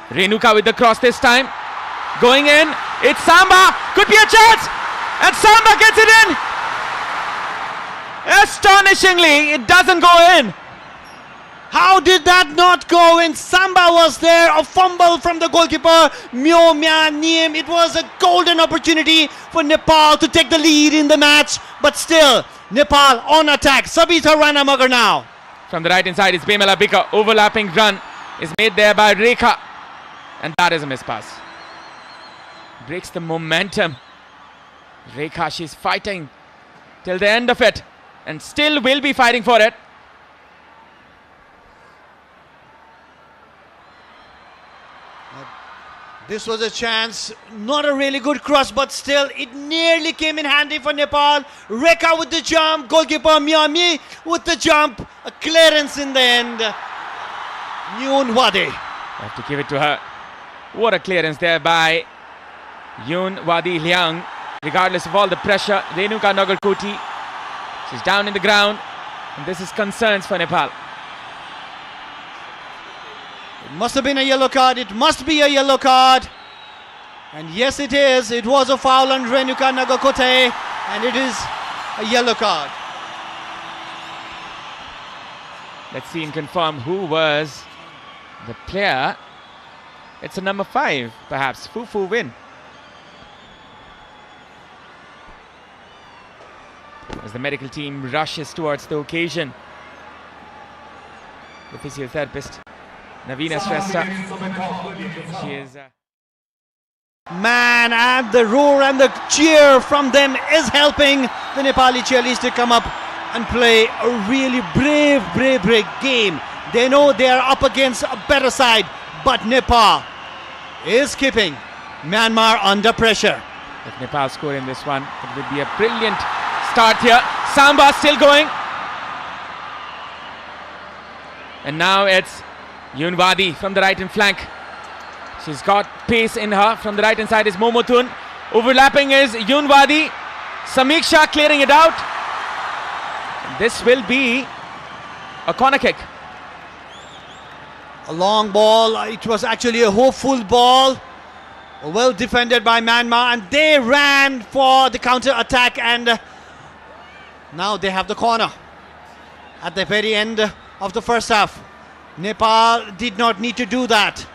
Renuka with the cross this time. Going in. It's Samba. Could be a chance. And Samba gets it in. Astonishingly, it doesn't go in. How did that not go in? Samba was there. A fumble from the goalkeeper, Myo Myan Niem. It was a golden opportunity for Nepal to take the lead in the match. But still, Nepal on attack. Sabita Rana Magar now. From the right hand side is Bimala Bika. Overlapping run is made there by Rekha. And that is a miss pass. Breaks the momentum. Rekha, she's fighting till the end of it, and still will be fighting for it. This was a chance, not a really good cross, but still it nearly came in handy for Nepal. Rekha with the jump, goalkeeper Miyami with the jump, a clearance in the end. Yoon Wadi. Have to give it to her. What a clearance there by Yoon Wadi Liang. Regardless of all the pressure, Renuka Nagarkoti, she's down in the ground, and this is concerns for Nepal. It must have been a yellow card. It must be a yellow card. And yes, it is. It was a foul on Renuka Nagarkote, and it is a yellow card. Let's see and confirm who was the player. It's a number 5, perhaps. Fufu Win. As the medical team rushes towards the occasion, the physiotherapist Navina Shrestha, she is Man, and the roar and the cheer from them is helping the Nepali cheerleaders to come up and play a really brave game. They know they are up against a better side, but Nepal is keeping Myanmar under pressure. If Nepal score in this one, it would be a brilliant start here. Samba still going. And now it's Yoon Wadi from the right hand flank. She's got pace in her. From the right hand side is Momotun. Overlapping is Yoon Wadi. Samiksha clearing it out. This will be a corner kick. A long ball. It was actually a hopeful ball. Well defended by Myanmar, and they ran for the counter attack, and now they have the corner at the very end of the first half. Nepal did not need to do that,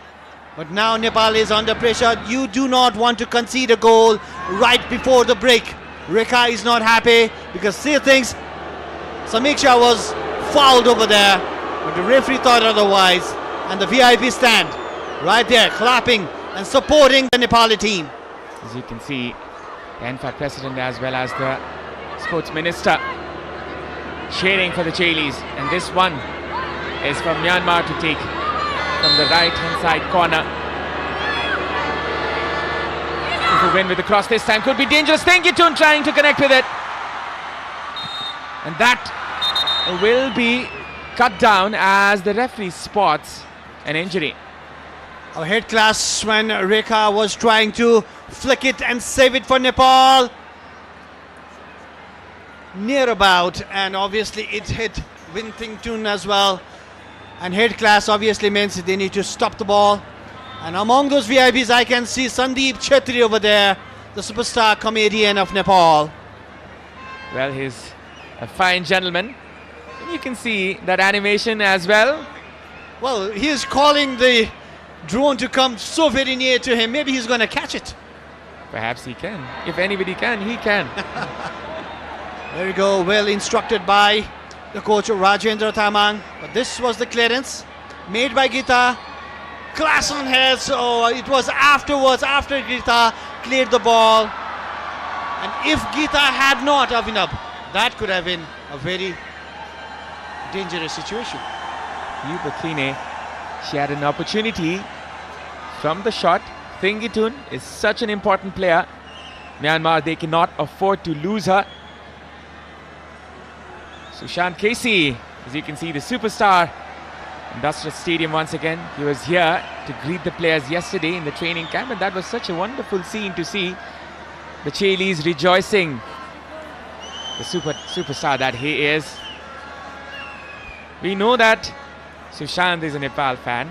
but now Nepal is under pressure. You do not want to concede a goal right before the break. Rekha is not happy because she thinks Samiksha was fouled over there, but the referee thought otherwise, and the VIP stand right there clapping and supporting the Nepali team. As you can see, the NFAT president as well as the sports minister cheering for the Chailis, and this one is for Myanmar to take from the right hand side corner. If we win with the cross this time, could be dangerous. Thank you, Tun, trying to connect with it. And that will be cut down as the referee spots an injury. A head clash when Rekha was trying to flick it and save it for Nepal. Near about, and obviously it hit Wintington as well. And head clash obviously means they need to stop the ball. And among those VIPs, I can see Sandeep Chetri over there, the superstar comedian of Nepal. Well, he's a fine gentleman. And you can see that animation as well. Well, he is calling the drone to come so very near to him. Maybe he's going to catch it. Perhaps he can. If anybody can, he can. There we go, well instructed by the coach Rajendra Tamang. But this was the clearance made by Geeta. Clash on heads. So it was afterwards, after Geeta cleared the ball. And if Geeta had not, Abhinav, that could have been a very dangerous situation. Yubakine, she had an opportunity from the shot. Thingitun is such an important player. Myanmar, they cannot afford to lose her. Sushant Casey, as you can see, the superstar. Industrial Stadium once again. He was here to greet the players yesterday in the training camp, and that was such a wonderful scene to see. The Chailis rejoicing. The superstar that he is. We know that Sushant is a Nepal fan.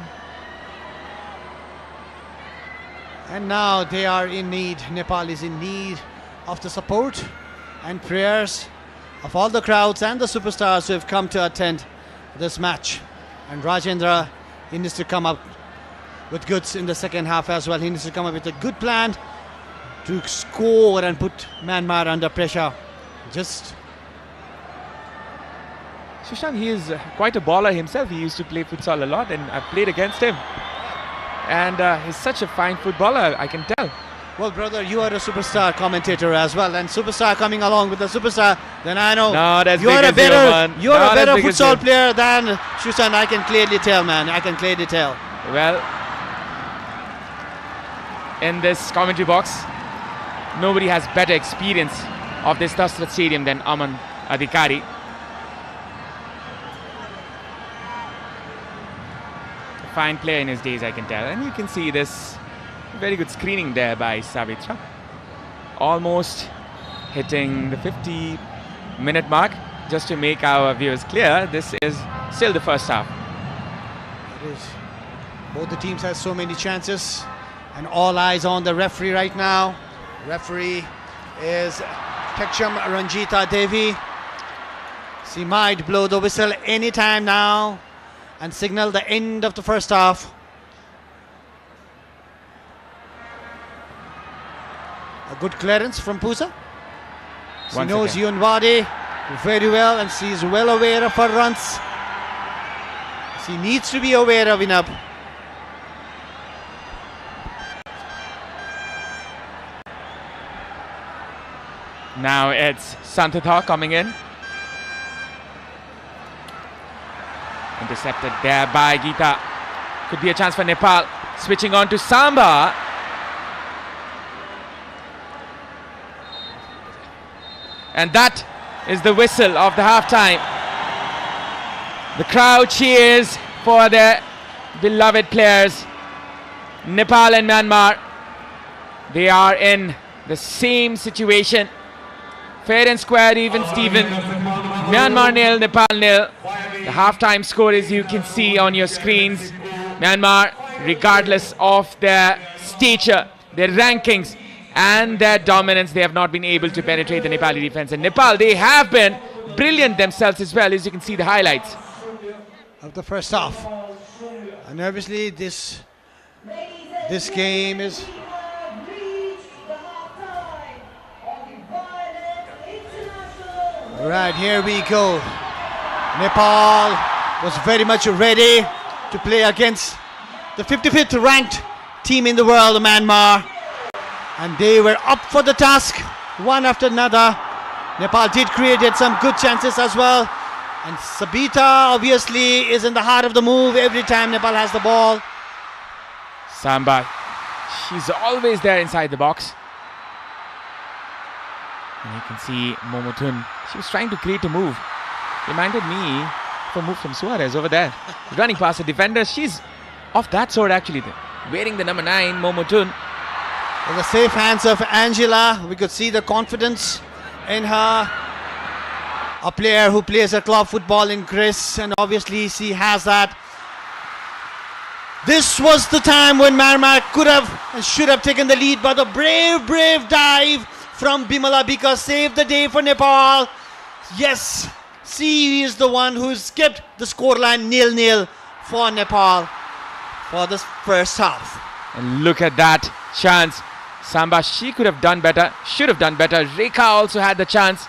And now they are in need. Nepal is in need of the support and prayers of all the crowds and the superstars who have come to attend this match. And Rajendra, he needs to come up with goods in the second half as well. He needs to come up with a good plan to score and put Myanmar under pressure. Sushant, he is quite a baller himself. He used to play futsal a lot, and I've played against him. And he's such a fine footballer, I can tell. Well, brother, you are a superstar commentator as well, and superstar coming along with the superstar. Then I know you are a better futsal player than Sushant. I can clearly tell, man. I can clearly tell. Well, in this commentary box, nobody has better experience of this Dasrat Stadium than Aman Adhikari. A fine player in his days, I can tell. And you can see this very good screening there by Savitra. Almost hitting the 50-minute mark. Just to make our viewers clear, this is still the first half. It is. Both the teams have so many chances, and all eyes on the referee right now. Referee is Teksham Ranjita Devi. She might blow the whistle anytime now and signal the end of the first half. A good clearance from Pusa. She knows Yunwadi very well, and she is well aware of her runs. She needs to be aware of enough. Now it's Santatha coming in. Intercepted there by Geeta. Could be a chance for Nepal. Switching on to Samba. And that is the whistle of the halftime. The crowd cheers for their beloved players. Nepal and Myanmar, they are in the same situation. Fair and square, even Steven. Myanmar nil, Nepal nil. The halftime score, as you can see on your screens. Myanmar, regardless of their stature, their rankings, and their dominance, they have not been able to penetrate the Nepali defense. And Nepal, they have been brilliant themselves as well, as you can see the highlights of the first half. And obviously this game is right. Here we go. Nepal was very much ready to play against the 55th ranked team in the world, Myanmar. And they were up for the task, one after another. Nepal did create some good chances as well. And Sabita obviously is in the heart of the move every time Nepal has the ball. Samba, she's always there inside the box. And you can see Momotun. She was trying to create a move. Reminded me of a move from Suarez over there. Running past the defender. She's of that sort actually. Wearing the number 9, Momotun. In the safe hands of Angela, we could see the confidence in her. A player who plays a club football in Greece, and obviously she has that. This was the time when Myanmar could have and should have taken the lead, but a brave dive from Bimala Bika saved the day for Nepal. Yes, she is the one who's kept the scoreline 0-0 for Nepal for the first half. And look at that chance. Samba, she could have done better, should have done better. Rekha also had the chance.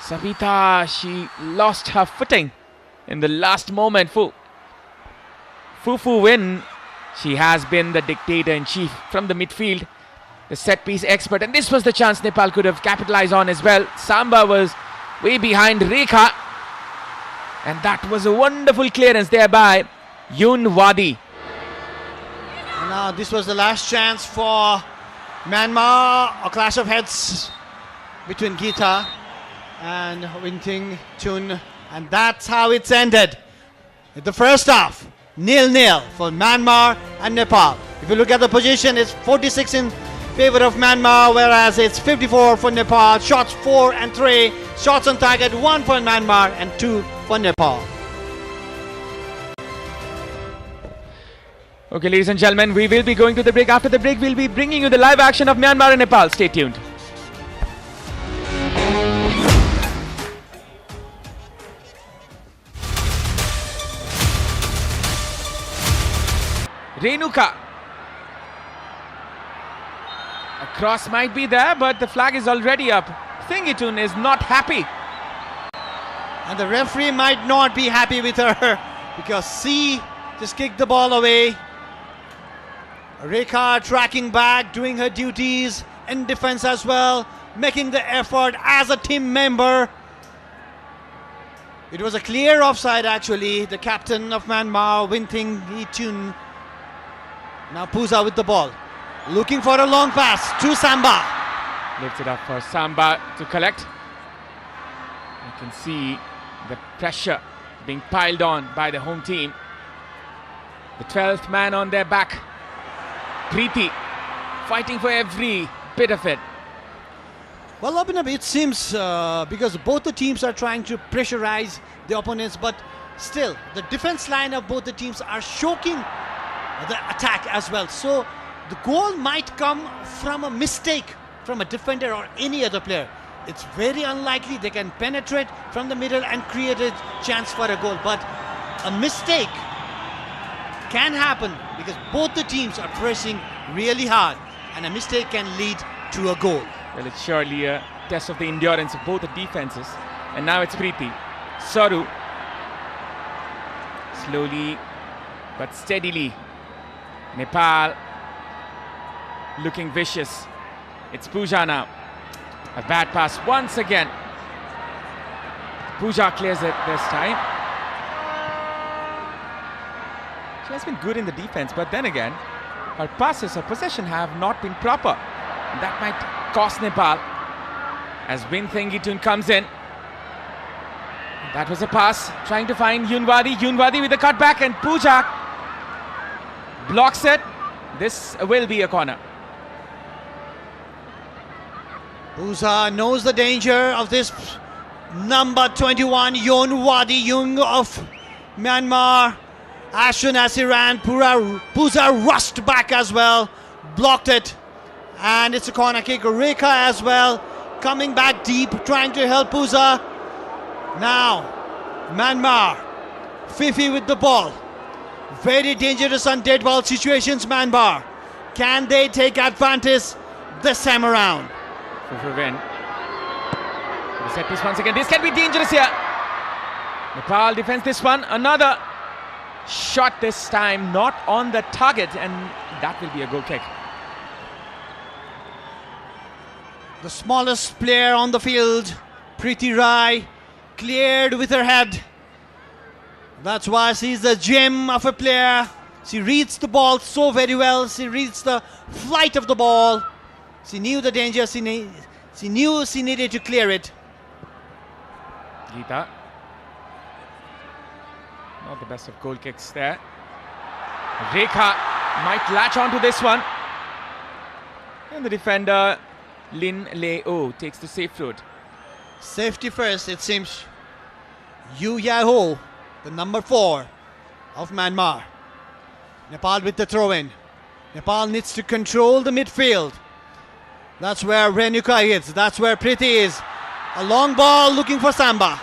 Savita, she lost her footing in the last moment. Fufu Win, she has been the dictator-in-chief from the midfield, the set-piece expert, and this was the chance Nepal could have capitalized on as well. Samba was way behind Rekha, and that was a wonderful clearance there by Yun Wadi. Now this was the last chance for Myanmar. A clash of heads between Geeta and Winting Chun, and that's how it's ended. The first half 0-0 for Myanmar and Nepal. If you look at the position, it's 46 in favor of Myanmar, whereas it's 54 for Nepal. Shots 4 and 3, shots on target 1 for Myanmar and 2 for Nepal. Okay, ladies and gentlemen, we will be going to the break. After the break, we'll be bringing you the live action of Myanmar and Nepal. Stay tuned. Renuka. A cross might be there, but the flag is already up. Thingitun is not happy. And the referee might not be happy with her because C just kicked the ball away. Rekha tracking back, doing her duties in defense as well, making the effort as a team member. It was a clear offside actually. The captain of Myanmar, Winting Chun. Now Puza with the ball, looking for a long pass to Samba. Lifts it up for Samba to collect. You can see the pressure being piled on by the home team. The 12th man on their back. Preeti fighting for every bit of it. Well, Abhinav, it seems because both the teams are trying to pressurize the opponents, but still the defense line of both the teams are choking the attack as well. So the goal might come from a mistake from a defender or any other player. It's very unlikely they can penetrate from the middle and create a chance for a goal, but a mistake can happen because both the teams are pressing really hard, and a mistake can lead to a goal. Well, it's surely a test of the endurance of both the defenses. And now it's Preeti. Saru. Slowly but steadily. Nepal looking vicious. It's Pooja now. A bad pass once again. Pooja clears it this time. She has been good in the defense, but then again, her passes, her possession have not been proper. And that might cost Nepal as Winthengitun comes in. That was a pass, trying to find Yunwadi. Yunwadi with a cutback, and Pooja blocks it. This will be a corner. Pooja knows the danger of this number 21, Yunwadi Jung of Myanmar. As soon as he ran, Pooja rushed back as well, blocked it, and it's a corner kick. Rekha as well, coming back deep, trying to help Pooja. Now, Myanmar, Fifi with the ball. Very dangerous on dead ball situations, Myanmar. Can they take advantage this time around? Fifi win. The set piece once again. This can be dangerous here. Nepal defends this one. Another shot this time, not on the target, and that will be a goal kick. The smallest player on the field, Preeti Rai, cleared with her head. That's why she's the gem of a player. She reads the ball so very well. She reads the flight of the ball. She knew the danger. She She knew she needed to clear it. Geeta. Not the best of goal kicks there. Rekha might latch onto this one. And the defender, Lin Leo, takes the safe road. Safety first, it seems. Yu Yaho, the number 4 of Myanmar. Nepal with the throw-in. Nepal needs to control the midfield. That's where Renuka is. That's where Priti is. A long ball looking for Samba.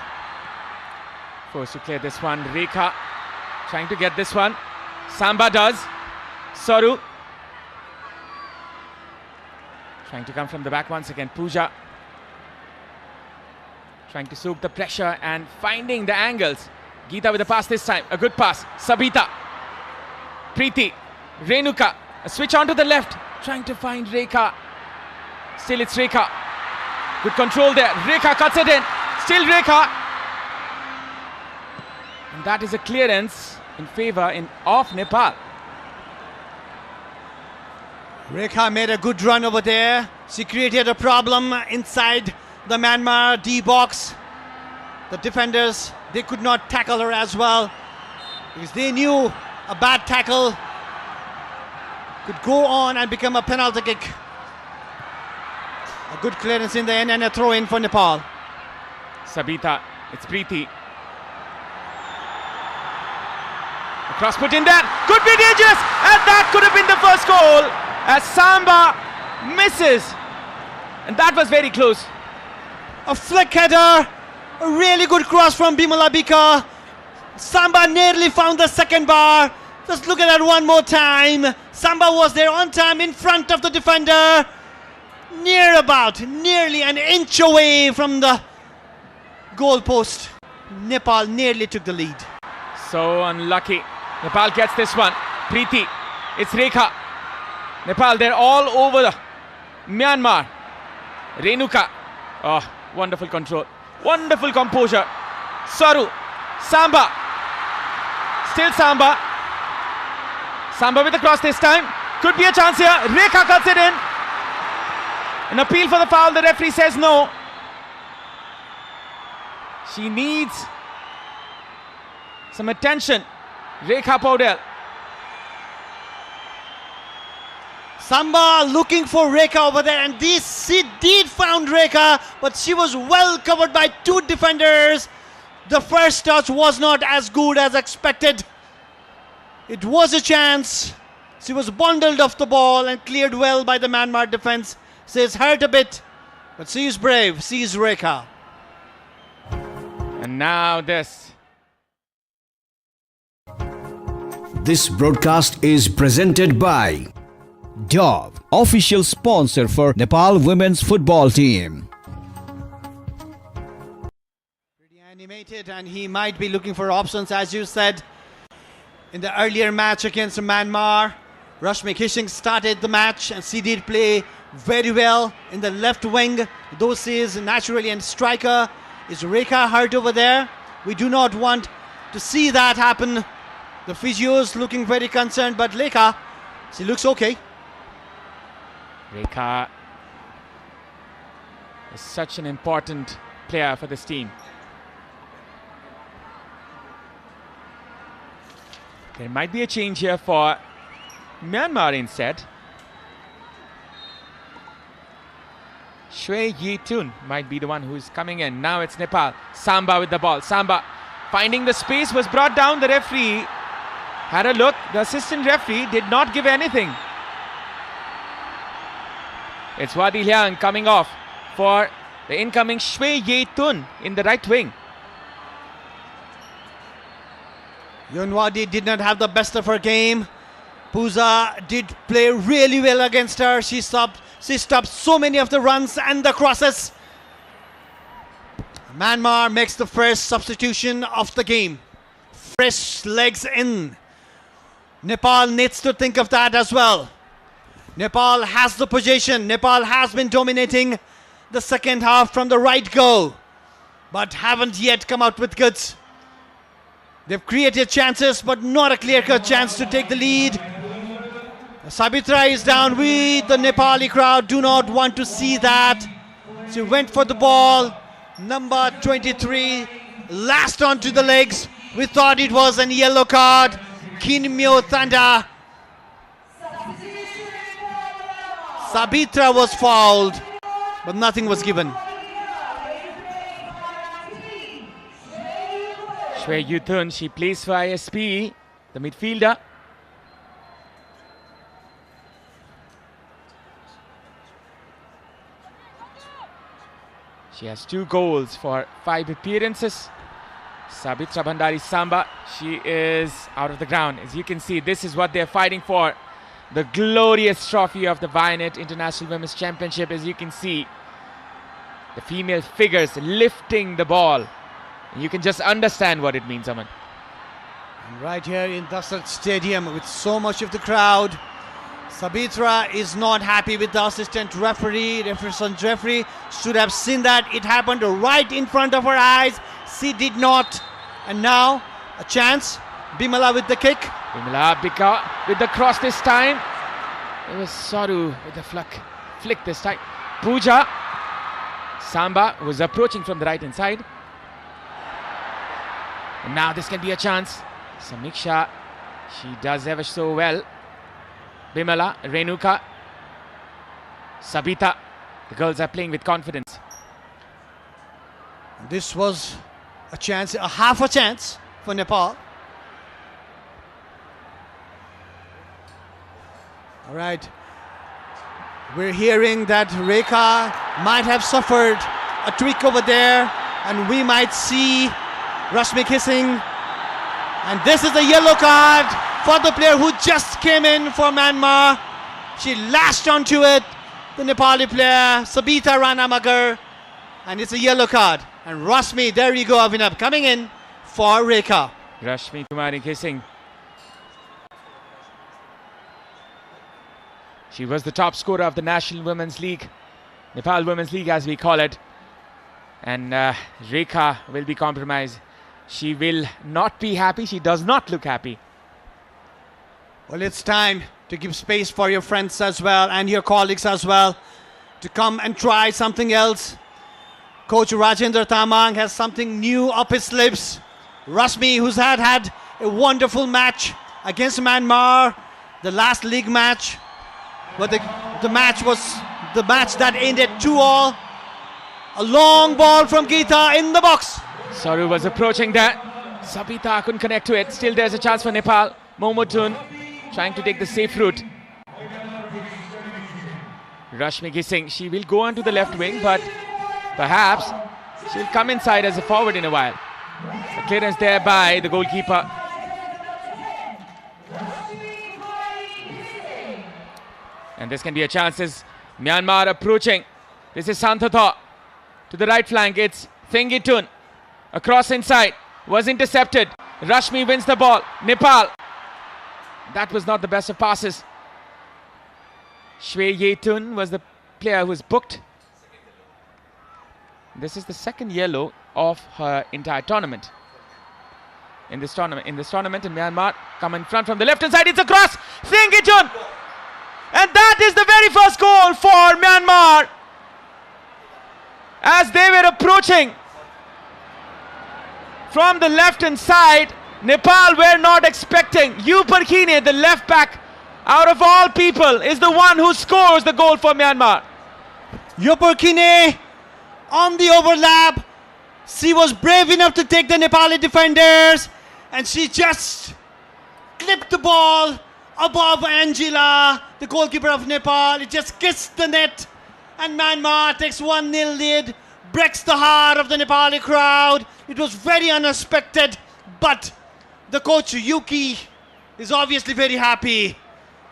Forced to clear this one. Rekha trying to get this one. Samba does. Saru trying to come from the back once again. Pooja trying to soak the pressure and finding the angles. Geeta with a pass this time. A good pass. Sabita. Preeti. Renuka. A switch onto the left. Trying to find Rekha. Still it's Rekha. Good control there. Rekha cuts it in. Still Rekha. And that is a clearance in favor of Nepal. Rekha made a good run over there. She created a problem inside the Myanmar D box. The defenders, they could not tackle her as well because they knew a bad tackle could go on and become a penalty kick. A good clearance in the end and a throw in for Nepal. Sabita, it's Preeti. A cross put in there, could be dangerous, and that could have been the first goal as Samba misses, and that was very close. A flick header, a really good cross from Bimala Bika. Samba nearly found the second bar. Just look at that one more time. Samba was there on time in front of the defender. Nearly an inch away from the goal post. Nepal nearly took the lead. So unlucky. Nepal gets this one. Preeti, it's Rekha. Nepal, they're all over Myanmar. Renuka. Oh, wonderful control. Wonderful composure. Saru. Samba. Still Samba. Samba with the cross this time. Could be a chance here. Rekha cuts it in. An appeal for the foul. The referee says no. She needs some attention. Rekha Paudel. Samba looking for Rekha over there, and this she did found Rekha, but she was well covered by 2 defenders. The first touch was not as good as expected. It was a chance. She was bundled off the ball and cleared well by the Myanmar defense. She's hurt a bit, but she is brave. She is Rekha. And now this. This broadcast is presented by Dove, official sponsor for Nepal women's football team. Pretty animated, and he might be looking for options, as you said. In the earlier match against Myanmar, Rashmi Kishing started the match, and she did play very well in the left wing. Though she is naturally a striker, is Rekha hurt over there? We do not want to see that happen. The physios looking very concerned, but Rekha, she looks okay. Rekha is such an important player for this team. There might be a change here for Myanmar instead. Shwe Yi Tun might be the one who's coming in. Now it's Nepal. Samba with the ball. Samba finding the space, was brought down. The referee had a look. The assistant referee did not give anything. It's Wadi Liang coming off for the incoming Shwe Yi Tun in the right wing. Yunwadi did not have the best of her game. Pooja did play really well against her. She stopped so many of the runs and the crosses. Myanmar makes the first substitution of the game. Fresh legs in. Nepal needs to think of that as well. Nepal has the possession. Nepal has been dominating the second half from the right go, but haven't yet come out with goods. They've created chances, but not a clear-cut chance to take the lead. Sabitra is down with the Nepali crowd. Do not want to see that. She went for the ball. Number 23 lashed onto the legs. We thought it was a yellow card. Kin Myo Thanda. Sabitra was fouled, but nothing was given. Shwe Yuthun, she plays for ISP, the midfielder. She has 2 goals for 5 appearances. Sabitra Bhandari Samba, she is out of the ground. As you can see, this is what they're fighting for. The glorious trophy of the Vianet International Women's Championship. As you can see, the female figures lifting the ball. You can just understand what it means, Aman. And right here in Dasrat Stadium with so much of the crowd, Sabitra is not happy with the assistant referee. Referee should have seen that. It happened right in front of her eyes. She did not. And now a chance. Bimala with the kick. Bimala Bika with the cross this time. It was Saru with the flick this time. Pooja Samba was approaching from the right hand side. And now this can be a chance. Samiksha, she does ever so well. Bimala, Renuka, Sabita. The girls are playing with confidence. This was a chance, a half a chance for Nepal. All right. We're hearing that Rekha might have suffered a tweak over there, and we might see Rashmi kissing. And this is a yellow card for the player who just came in for Myanmar. She lashed onto it, the Nepali player, Sabita Ranamagar, and it's a yellow card. And Rashmi, there you go, Avinab, coming in for Rekha. Rashmi Kumari kissing. She was the top scorer of the National Women's League, Nepal Women's League as we call it. And Rekha will be compromised. She will not be happy. She does not look happy. Well, it's time to give space for your friends as well and your colleagues as well to come and try something else. Coach Rajendra Tamang has something new up his sleeves. Rashmi, who's had a wonderful match against Myanmar, the last league match, but the match was the match that ended 2-all. A long ball from Geeta in the box. Saru was approaching that. Sabita couldn't connect to it. Still there's a chance for Nepal. Momotun trying to take the safe route. Rashmi Gising, she will go onto the left wing, but perhaps she'll come inside as a forward in a while. The clearance there by the goalkeeper. And this can be a chance as Myanmar approaching. This is Santhatha. To the right flank, it's Thengitun. Across inside, was intercepted. Rashmi wins the ball. Nepal. That was not the best of passes. Shwe Yetun was the player who was booked. This is the second yellow of her entire tournament. In this tournament, in Myanmar, come in front from the left hand side. It's a cross. Thengitun. And that is the very first goal for Myanmar. As they were approaching from the left hand side, Nepal were not expecting. Yuparkine, the left back, out of all people, is the one who scores the goal for Myanmar. Yuparkine on the overlap. She was brave enough to take the Nepali defenders, and she just clipped the ball above Angela, the goalkeeper of Nepal. It just kissed the net, and Myanmar takes 1-0 lead, breaks the heart of the Nepali crowd. It was very unexpected, but the coach Yuki is obviously very happy.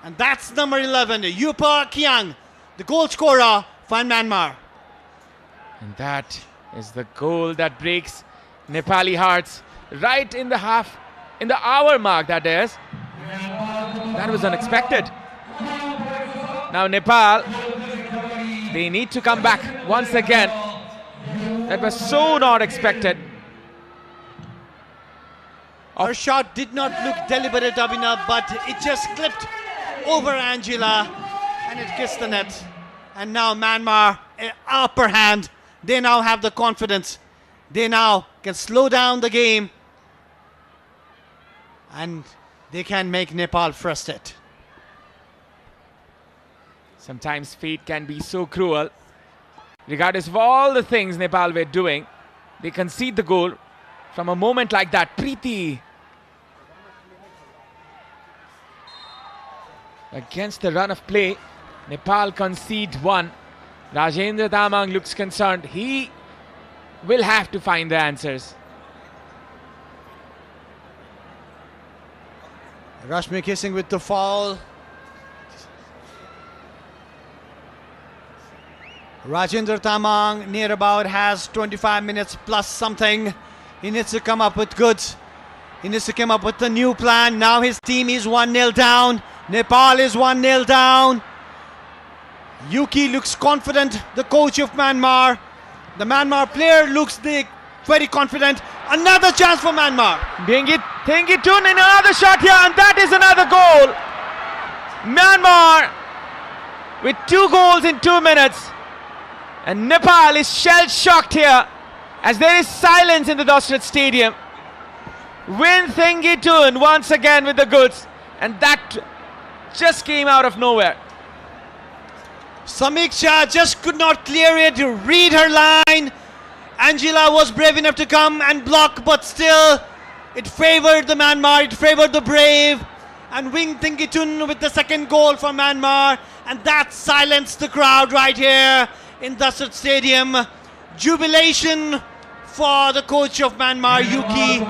And that's number 11, Yupa Kiang, the goal scorer for Myanmar. And that is the goal that breaks Nepali hearts right in the hour mark, that is. That was unexpected. Now Nepal, they need to come back once again. That was so not expected. Her shot did not look deliberate, Abhinav, but it just clipped over Angela and it kissed the net. And now Myanmar, upper hand they now have the confidence. They now can slow down the game and they can make Nepal frustrated. Sometimes fate can be so cruel. Regardless of all the things Nepal were doing, they concede the goal from a moment like that. Preeti against the run of play, Nepal concede one. Rajendra Tamang looks concerned. He will have to find the answers. Rashmi kissing with the foul. Rajendra Tamang near about has 25 minutes plus something. He needs to come up with goods. He needs to come up with a new plan. Now his team is 1-0 down. Nepal is 1-0 down. Yuki looks confident, the coach of Myanmar. The Myanmar player looks very confident. Another chance for Myanmar. Thengitun in another shot here, and that is another goal. Myanmar with 2 goals in 2 minutes. And Nepal is shell-shocked here as there is silence in the Dosrat Stadium. Win Thengitun once again with the goods, and that just came out of nowhere. Samiksha just could not clear it, read her line. Angela was brave enough to come and block, but still it favored the Myanmar, it favored the brave. And Wing Thengitun with the second goal for Myanmar, and that silenced the crowd right here in Dosrat Stadium. Jubilation for the coach of Myanmar, Yuki,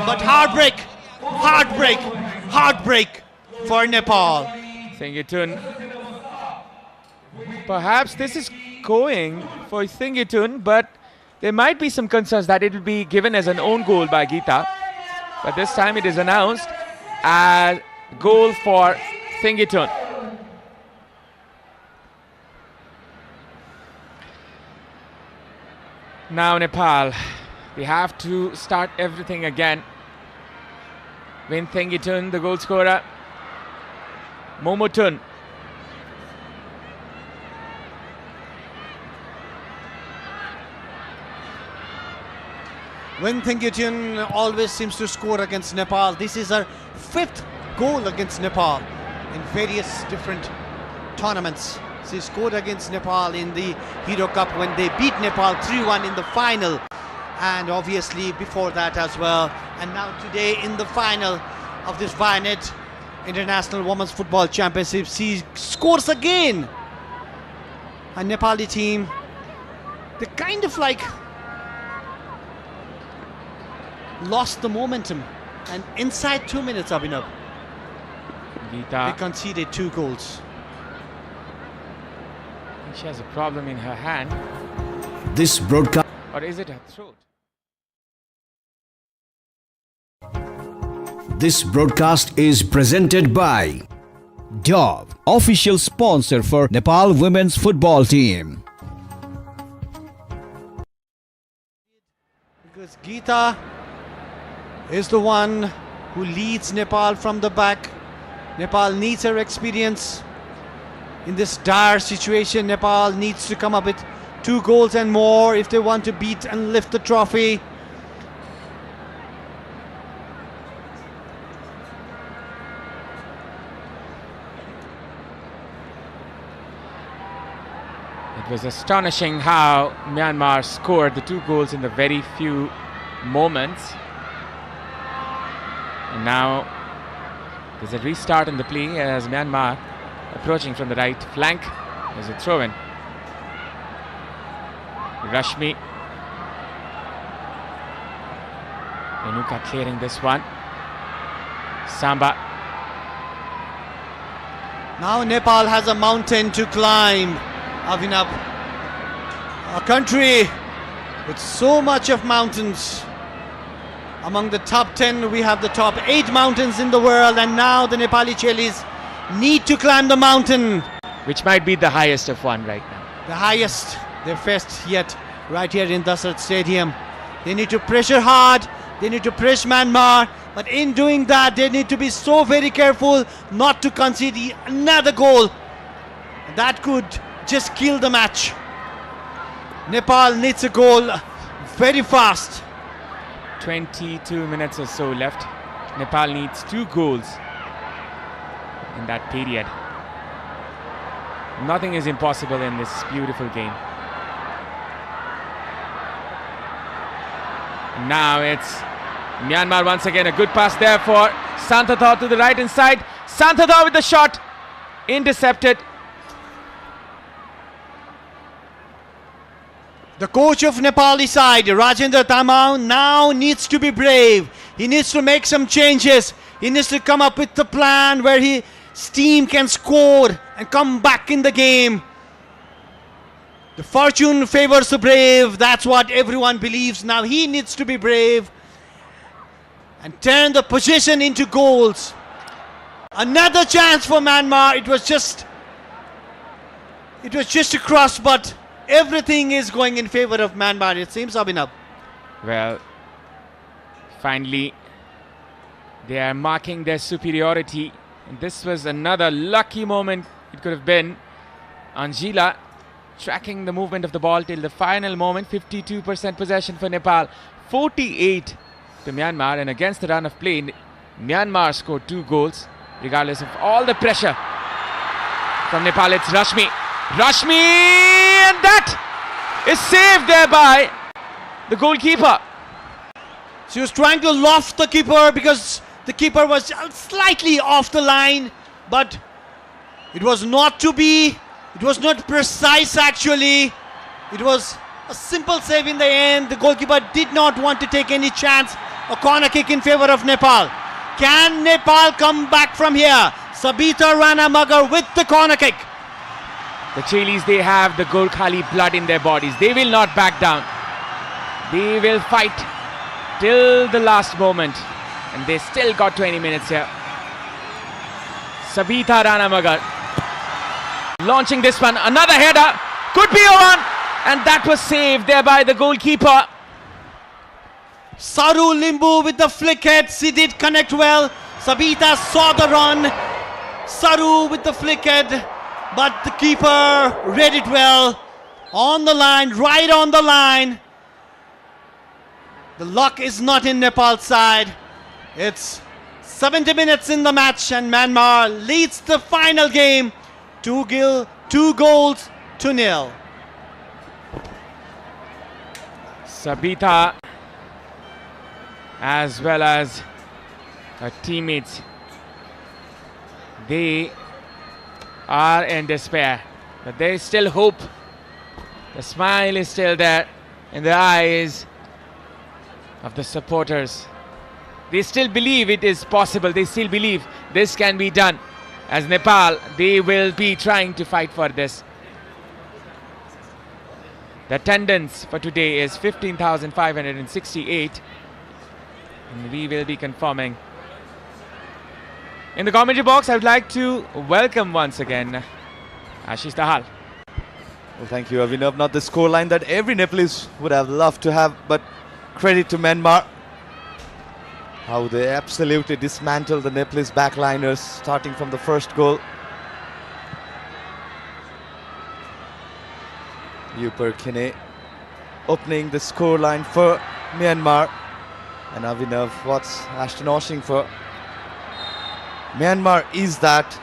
but heartbreak for Nepal. Thengitun. Perhaps this is going for Thengitun, but there might be some concerns that it will be given as an own goal by Geeta. But this time it is announced as goal for Thengitun. Now Nepal, we have to start everything again. Win Thengitun, the goal scorer. Momotun. Win Thengitun always seems to score against Nepal. This is her 5th goal against Nepal in various different tournaments. She scored against Nepal in the Hero Cup when they beat Nepal 3-1 in the final, and obviously before that as well. And now today in the final of this Vianet International Women's Football Championship, she scores again. A Nepali team, they kind of like lost the momentum, and inside 2 minutes, Abhinav, Geeta. they conceded 2 goals. I think she has a problem in her hand. This broadcast. Or is it her throat? This broadcast is presented by Dove, official sponsor for Nepal women's football team. Because Geeta is the one who leads Nepal from the back. Nepal needs her experience. In this dire situation, Nepal needs to come up with 2 goals and more if they want to beat and lift the trophy. It was astonishing how Myanmar scored the 2 goals in the very few moments. And now there's a restart in the play as Myanmar approaching from the right flank. There's a throw-in. Rashmi. Renuka clearing this one. Samba. Now Nepal has a mountain to climb, Avinav. A country with so much of mountains. Among the top 10, we have the top 8 mountains in the world, and now the Nepali Chelis need to climb the mountain. Which might be the highest of one right now. The highest they've faced yet, right here in Dosrat Stadium. They need to pressure hard, they need to press Myanmar, but in doing that, they need to be so very careful not to concede another goal. That could just kill the match. Nepal needs a goal very fast. 22 minutes or so left. Nepal needs 2 goals in that period. Nothing is impossible in this beautiful game. Now it's Myanmar once again. A good pass there for Santhatha to the right hand side. Santhatha with the shot. Intercepted. The coach of Nepali side, Rajendra Tamang, now needs to be brave. He needs to make some changes. He needs to come up with the plan where his team can score and come back in the game. The fortune favors the brave. That's what everyone believes. Now he needs to be brave and turn the position into goals. Another chance for Myanmar. It was just a cross, but everything is going in favor of Myanmar, it seems, Abhinav. Well, finally, they are marking their superiority. And this was another lucky moment it could have been. Angela tracking the movement of the ball till the final moment. 52% possession for Nepal, 48 to Myanmar. And against the run of play, Myanmar scored 2 goals, regardless of all the pressure from Nepal. It's Rashmi. And that is saved there by the goalkeeper. She was trying to loft the keeper because the keeper was slightly off the line, but it was not to be. It was not precise actually. It was a simple save in the end. The goalkeeper did not want to take any chance. A corner kick in favor of Nepal. Can Nepal come back from here? Sabita Rana Magar with the corner kick. The Chilis, they have the Gorkhali blood in their bodies. They will not back down. They will fight till the last moment. And they still got 20 minutes here. Sabita Rana Magar launching this one. Another header. Could be a one. And that was saved there by the goalkeeper. Saru Limbu with the flick head. She did connect well. Sabita saw the run. Saru with the flick head. But the keeper read it well. On the line, right on the line. The luck is not in Nepal's side. It's 70 minutes in the match and Myanmar leads the final game 2 goals to 0. Sabita as well as her teammates, they are in despair, but there is still hope. The smile is still there in the eyes of the supporters. They still believe it is possible. They still believe this can be done. As Nepal, they will be trying to fight for this. The attendance for today is 15,568, and we will be confirming. In the commentary box, I would like to welcome once again Ashish Dahal. Well, thank you, Avinav. Not the scoreline that every Nepalese would have loved to have, but credit to Myanmar. How they absolutely dismantled the Nepalese backliners, starting from the first goal. Yuper Kine opening the scoreline for Myanmar. And Avinav, what's astonishing for Myanmar is that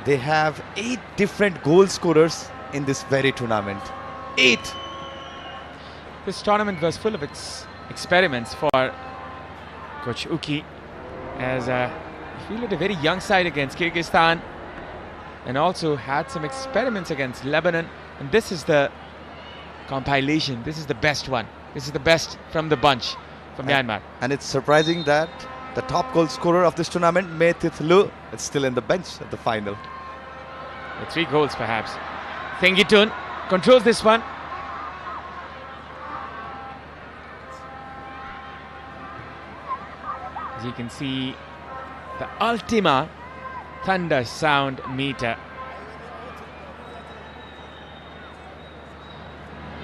they have 8 different goal scorers in this very tournament. 8! This tournament was full of experiments for Coach Uki, as he fielded a very young side against Kyrgyzstan and also had some experiments against Lebanon. And this is the compilation. This is the best one. This is the best from the bunch for Myanmar. And it's surprising that the top goal scorer of this tournament, Meh Thith Lu, is still in the bench at the final. With 3 goals perhaps. Thengitun controls this one. As you can see, the Ultima thunder sound meter.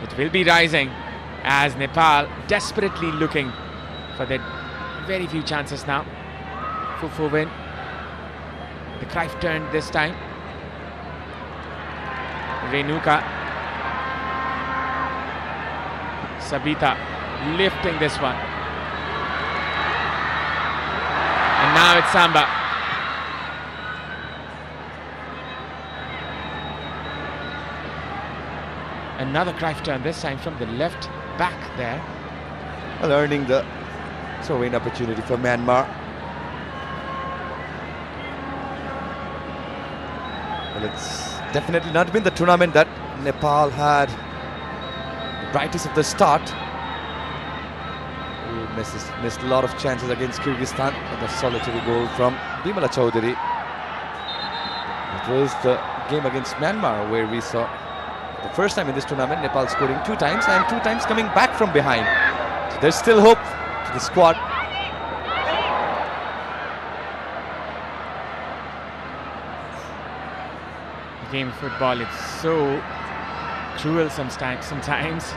It will be rising as Nepal desperately looking for their very few chances now. Fufu win. The Cruyff turn this time. Renuka. Sabita lifting this one. And now it's Samba. Another Cruyff turn, this time from the left back there. Well, earning the throw-in opportunity for Myanmar. Well, it's definitely not been the tournament that Nepal had the brightest of the start. We missed a lot of chances against Kyrgyzstan, but the solitary goal from Bimala Chaudhary. It was the game against Myanmar where we saw the first time in this tournament Nepal scoring 2 times and 2 times coming back from behind. So there's still hope for the squad. Game of football, it's so cruel sometimes. Sometimes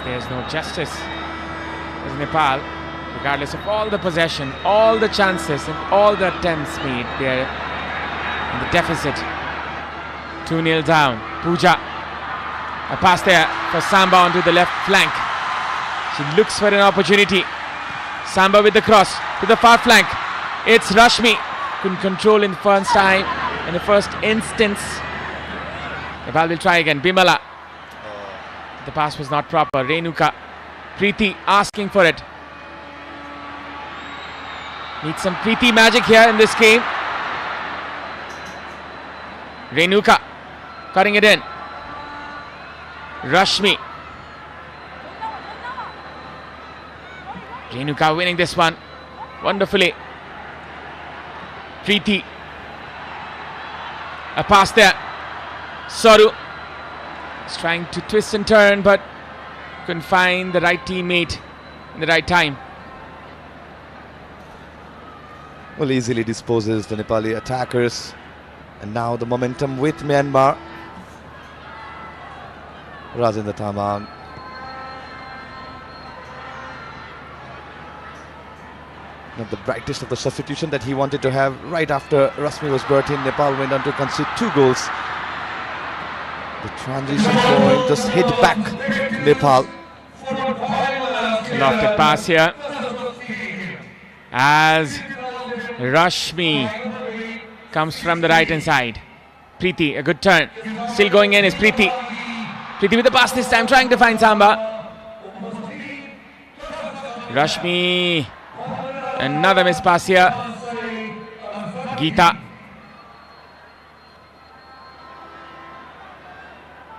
there's no justice. As Nepal, regardless of all the possession, all the chances and all the attempts made, they're in the deficit. 2-0 down. Pooja, a pass there for Samba onto the left flank. She looks for an opportunity. Samba with the cross to the far flank. It's Rashmi. Couldn't control in the first time, in the first instance. Nepal will try again. Bimala. The pass was not proper. Renuka. Preeti asking for it. Needs some Preeti magic here in this game. Renuka cutting it in. Rashmi. Renuka winning this one wonderfully. Preeti. A pass there. Soru is trying to twist and turn but couldn't find the right teammate in the right time. Well, easily disposes the Nepali attackers. And now the momentum with Myanmar. Rajendra Tamang. Not the brightest of the substitution that he wanted to have right after Rashmi was brought in. Nepal went on to concede 2 goals. The transition point just hit back Nepal. Lofted pass here as Rashmi comes from the right hand side. Preeti, a good turn. Still going in is Preeti. Preeti with the pass this time, trying to find Samba. Rashmi. Another miss pass here. Geeta.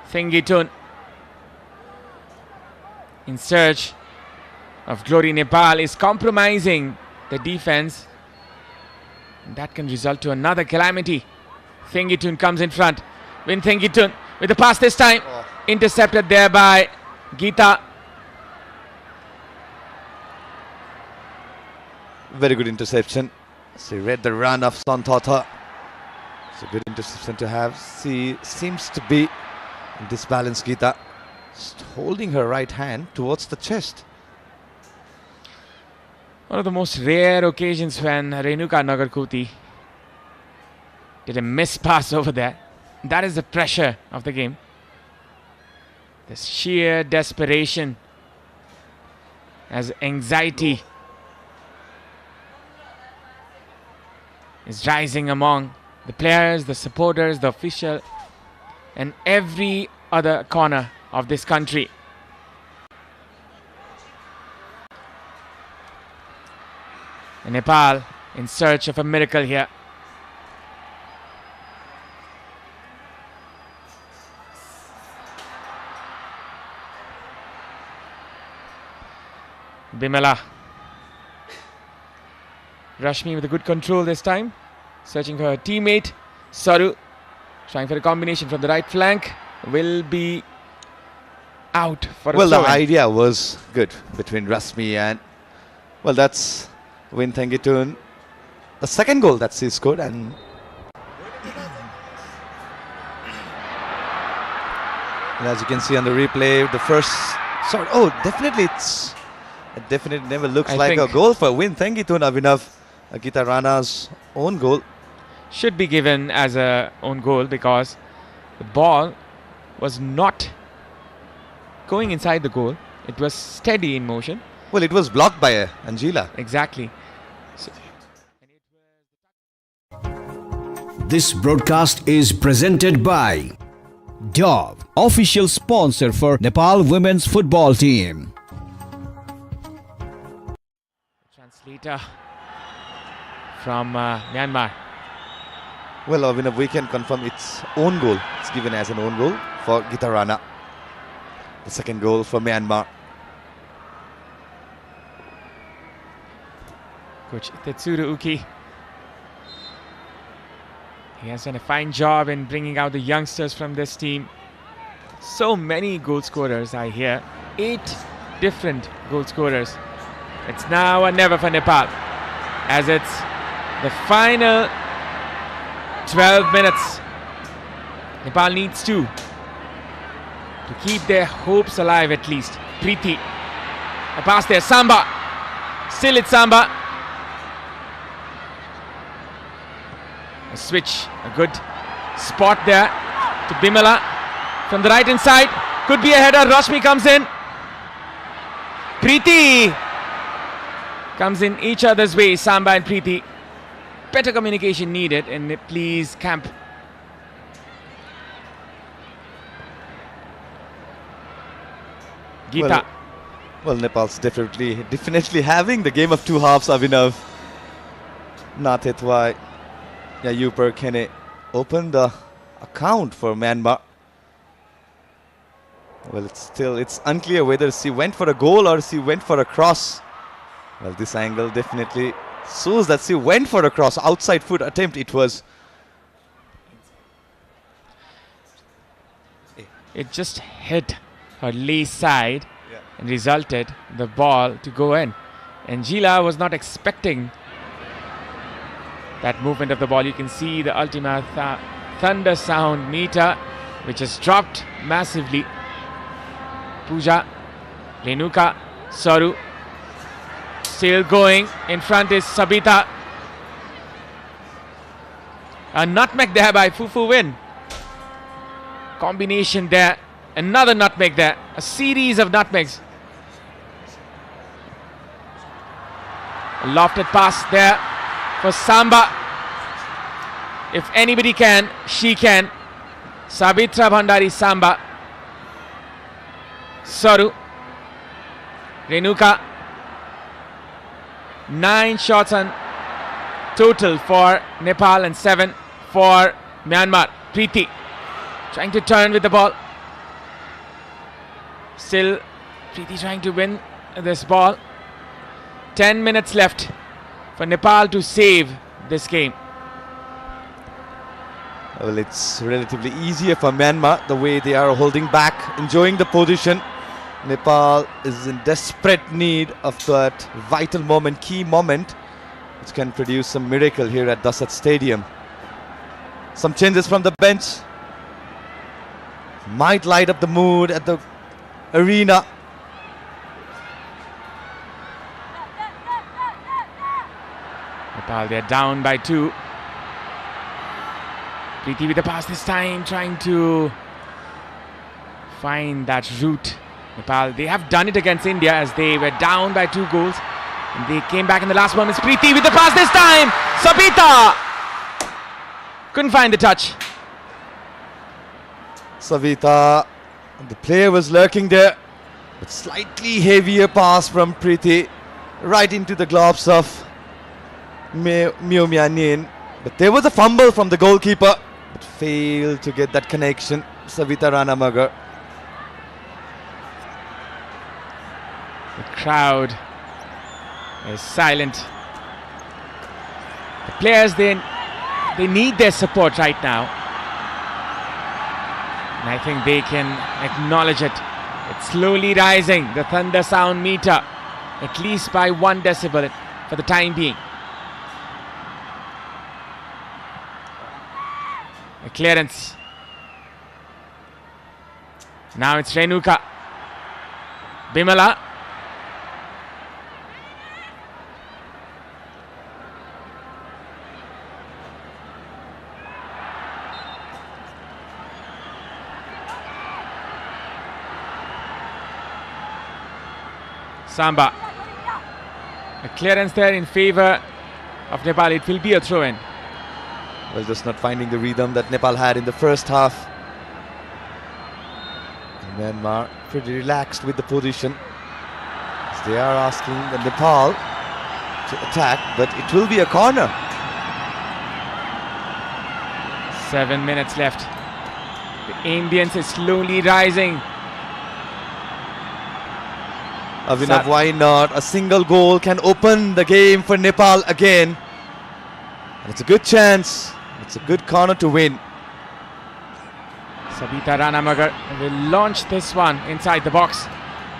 Thengitun in search of glory. Nepal is compromising the defense. And that can result to another calamity. Thengitun comes in front. Win Thengitun with the pass this time. Intercepted there by Geeta. Very good interception. She read the run of Santata. It's a good interception to have. She seems to be in disbalanced, Geeta. Just holding her right hand towards the chest. One of the most rare occasions when Renuka Nagarkoti did a miss pass over there. That is the pressure of the game. The sheer desperation as anxiety is rising among the players, the supporters, the official, and every other corner of this country. And Nepal in search of a miracle here. Bimala. Rashmi with a good control this time. Searching for her teammate. Soru trying for a combination from the right flank. Will be out for a Well, the throw-in. idea was good between Rashmi and, well, that's Win Thengitun. The second goal that she scored, and as you can see on the replay, the first shot. Oh, definitely it definitely never looks I like a think goal for Win Thengitun. Abhinav Geeta Rana's own goal. Should be given as a own goal because the ball was not going inside the goal. It was steady in motion. Well, it was blocked by Angela. Exactly. So, This broadcast is presented by Dove, official sponsor for Nepal women's football team. translator from Myanmar. Well, Abhinav, we can confirm it's own goal. It's given as an own goal for Gita Rana. The second goal for Myanmar. Coach Tetsuro Uki. He has done a fine job in bringing out the youngsters from this team. So many goal scorers I hear. 8 different goal scorers. It's now or never for Nepal, as it's the final 12 minutes. Nepal needs to keep their hopes alive at least. Preeti. A pass there. Samba. Still it's Samba. A switch. A good spot there to Bimala from the right hand side. Could be a header. Rashmi comes in. Preeti comes in each other's way. Samba and Preeti. Better communication needed in Nepalese camp. Geeta. Well, Nepal's definitely having the game of two halves, Abhinav. Not it why Yuper Kene opened the account for Myanmar. Well, it's unclear whether she went for a goal or she went for a cross. Well, this angle definitely shows that she went for a cross. Outside foot attempt it was. It just hit her lee side and resulted the ball to go in. Angela was not expecting that movement of the ball. You can see the Ultima Thunder sound meter, which has dropped massively. Pooja, Renuka, Saru, still going. In front is Sabita. A nutmeg there by Fufu Win. Combination there. Another nutmeg there. A series of nutmegs. A lofted pass there for Samba. If anybody can, she can. Sabitra Bhandari Samba. Saru. Renuka. 9 shots on total for Nepal and 7 for Myanmar. Preeti trying to turn with the ball. Still Preeti trying to win this ball. 10 minutes left for Nepal to save this game. Well, it's relatively easier for Myanmar the way they are holding back, enjoying the position. Nepal is in desperate need of that vital moment, key moment, which can produce some miracle here at Dasat Stadium. Some changes from the bench might light up the mood at the arena. Nepal, they're down by 2. Preeti with the pass this time, trying to find that route. Nepal, they have done it against India as they were down by 2 goals. And they came back in the last moments. Preeti with the pass this time. Sabita couldn't find the touch. Savita, the player was lurking there, but slightly heavier pass from Preeti right into the gloves of Myo Myanin. But there was a fumble from the goalkeeper, but failed to get that connection. Savita Ranamagar. The crowd is silent. The players, they need their support right now. And I think they can acknowledge it. It's slowly rising, the thunder sound meter, at least by 1 decibel for the time being. A clearance. Now it's Renuka. Bimala. Samba. A clearance there in favor of Nepal. It will be a throw-in. Well, just not finding the rhythm that Nepal had in the first half. And Myanmar pretty relaxed with the position. As they are asking the Nepal to attack, but it will be a corner. 7 minutes left. The Indians is slowly rising. Avinav, why not? A single goal can open the game for Nepal again. And it's a good chance. It's a good corner to win. Sabita Ranamagar will launch this one inside the box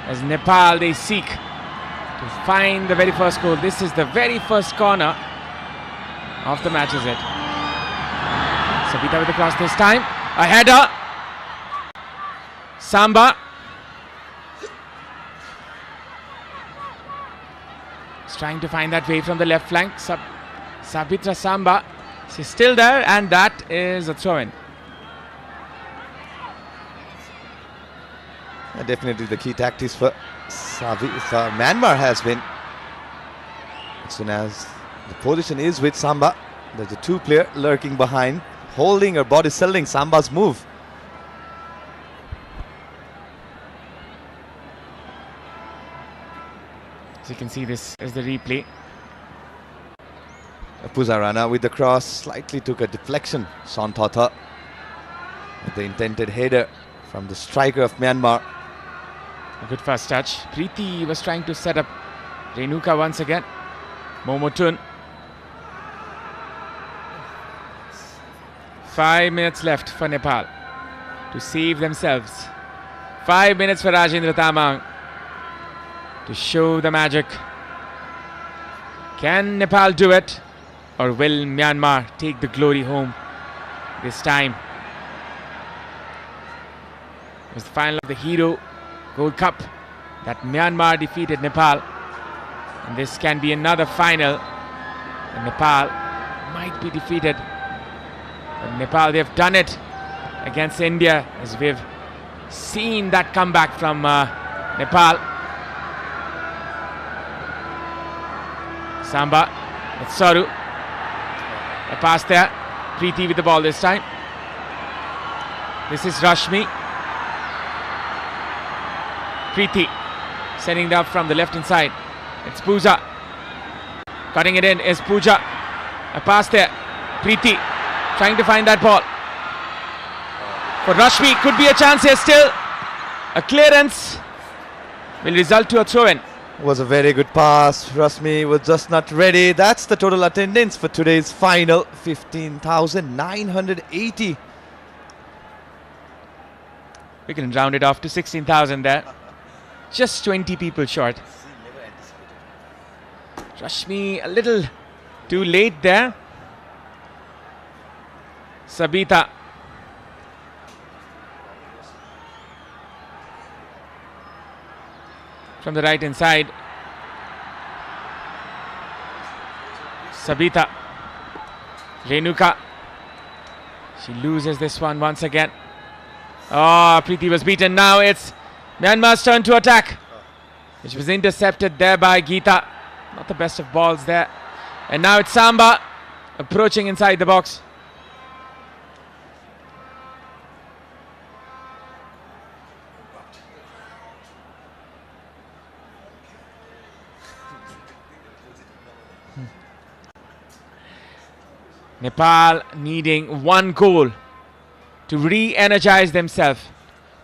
as Nepal, they seek to find the very first goal. This is the very first corner of the match, is it? Sabita with the cross this time. A header. Samba. He's trying to find that way from the left flank. Sabitra Samba. She's still there, and that is a throw-in. Definitely the key tactics for Myanmar has been, as soon as the position is with Samba, there's a two-player lurking behind, holding or body selling Samba's move. As you can see, this is the replay. Puzarana with the cross slightly took a deflection. Sontotha with the intended header from the striker of Myanmar. A good first touch. Preeti was trying to set up Renuka once again. Momotun. 5 minutes left for Nepal to save themselves. 5 minutes for Rajendra Tamang to show the magic. Can Nepal do it, or will Myanmar take the glory home this time? It was the final of the Hero Gold Cup that Myanmar defeated Nepal, and this can be another final, and Nepal might be defeated. But Nepal, they've done it against India, as we've seen that comeback from Nepal. Samba, it's Saru. A pass there. Preeti with the ball this time. This is Rashmi. Preeti sending it up from the left hand side. It's Pooja. Cutting it in is Pooja. A pass there. Preeti trying to find that ball. For Rashmi, could be a chance here still. A clearance will result to a throw-in. Was a very good pass. Rasmi was just not ready. That's the total attendance for today's final, 15,980. We can round it off to 16,000 there. Just 20 people short. Rashmi a little too late there. Sabita. From the right hand side. Sabita. Renuka. She loses this one once again. Oh, Preeti was beaten. Now it's Myanmar's turn to attack, which was intercepted there by Geeta. Not the best of balls there. And now it's Samba approaching inside the box. Nepal needing one goal to re-energize themselves,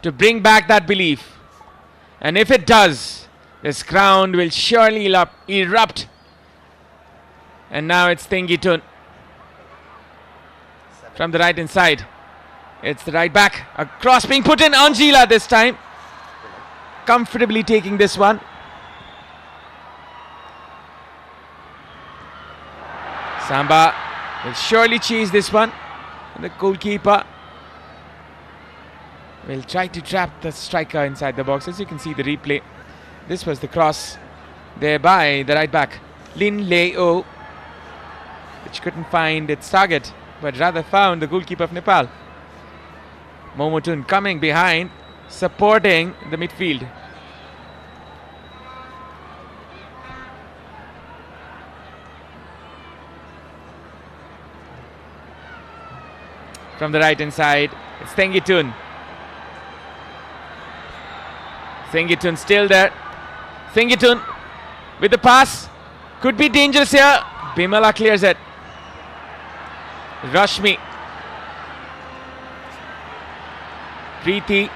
to bring back that belief. And if it does, this ground will surely erupt. And now it's Tengitun from the right hand side. It's the right back. A cross being put in. Anjila this time comfortably taking this one. Samba will surely chase this one. And the goalkeeper will try to trap the striker inside the box. As you can see the replay, this was the cross there by the right back, Lin Leo, which couldn't find its target, but rather found the goalkeeper of Nepal. Momotun coming behind, supporting the midfield. from the right hand side. It's Thengitun. Thengitun still there. Thengitun with the pass. Could be dangerous here. Bimala clears it. Rashmi. Preeti.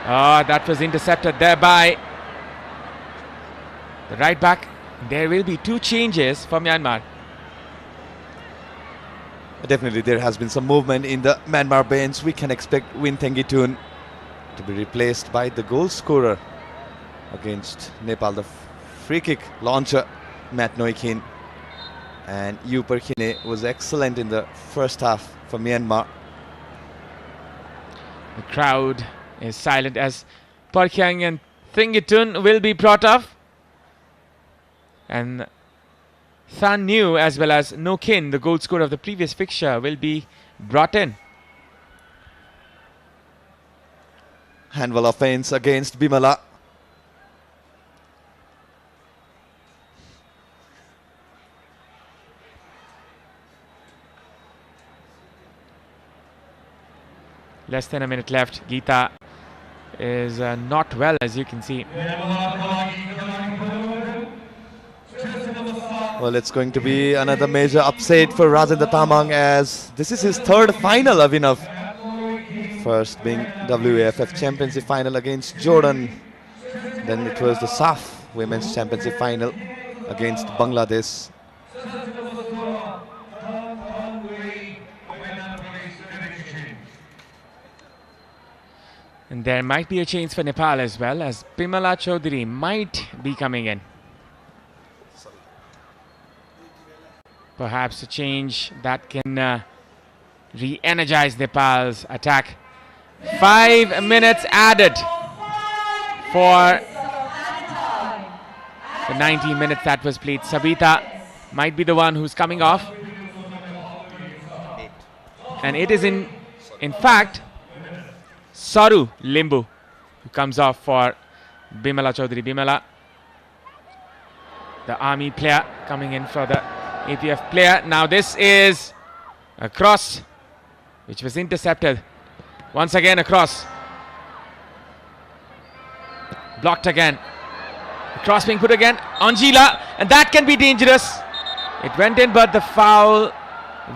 That was intercepted there by the right back. There will be 2 changes for Myanmar. Definitely there has been some movement in the Myanmar bench. We can expect Win Thengitun to be replaced by the goal scorer against Nepal, the free kick launcher Matt Noikin. And Yu Perkine was excellent in the first half for Myanmar. The crowd is silent as Parkyang and Thengitun will be brought off. And Than New as well as No Kin, the goal scorer of the previous fixture, will be brought in. Handball offense against Bimala. Less than a minute left. Geeta is not well, as you can see. Well, it's going to be another major upset for Rajendra Tamang, as this is his 3rd final, Abhinav. First being WAFF Championship final against Jordan. Then it was the SAF Women's Championship final against Bangladesh. And there might be a change for Nepal as well, as Bimala Chaudhary might be coming in. Perhaps a change that can re-energize Nepal's attack. 5 minutes added for the 90 minutes that was played. Sabita might be the one who's coming off. And it is in fact Saru Limbu who comes off for Bimala Chaudhary. Bimala, the army player, coming in for the APF player. Now this is a cross which was intercepted. Once again a cross. Blocked again. The cross being put again. Anjila, and that can be dangerous. It went in, but the foul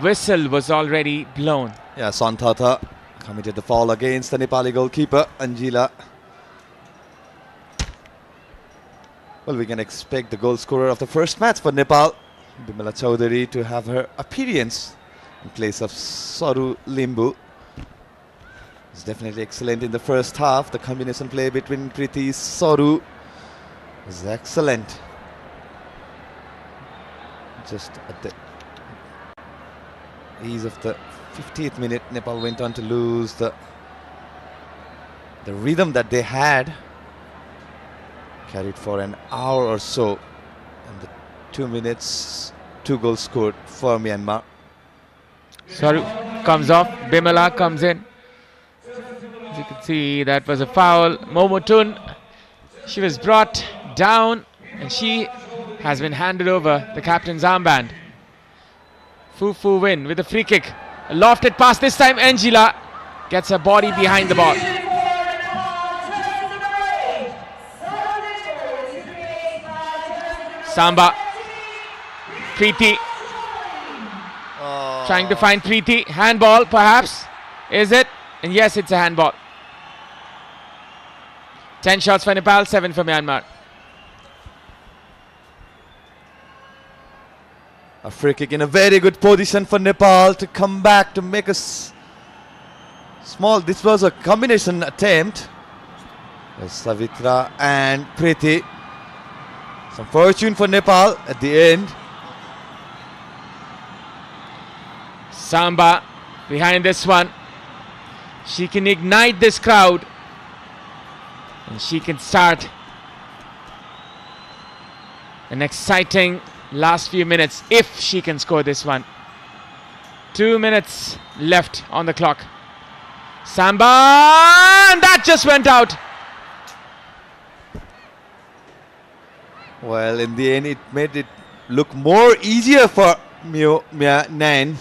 whistle was already blown. Yeah, Santata committed the foul against the Nepali goalkeeper, Anjila. Well, we can expect the goal scorer of the first match for Nepal, Bimala Chaudhary, to have her appearance in place of Saru Limbu. It's definitely excellent in the first half. The combination play between Kriti Saru is excellent. Just at the ease of the 50th minute, Nepal went on to lose the rhythm that they had. Carried for an hour or so. And the 2 minutes, 2 goals scored for Myanmar. Saru comes off. Bimala comes in. As you can see, that was a foul. Momotun, she was brought down and she has been handed over the captain's armband. Fufu Win with a free kick. A lofted pass this time. Angela gets her body behind the ball. Samba. Preeti. Trying to find Preeti. Handball perhaps. Is it? And yes, it's a handball. 10 shots for Nepal, 7 for Myanmar. A free kick in a very good position for Nepal to come back to make a small. This was a combination attempt. Savitra and Preeti. Some fortune for Nepal at the end. Samba behind this one. She can ignite this crowd and she can start an exciting last few minutes if she can score this one. 2 minutes left on the clock. Samba, and that just went out. Well, in the end, it made it look more easier for Myanmar,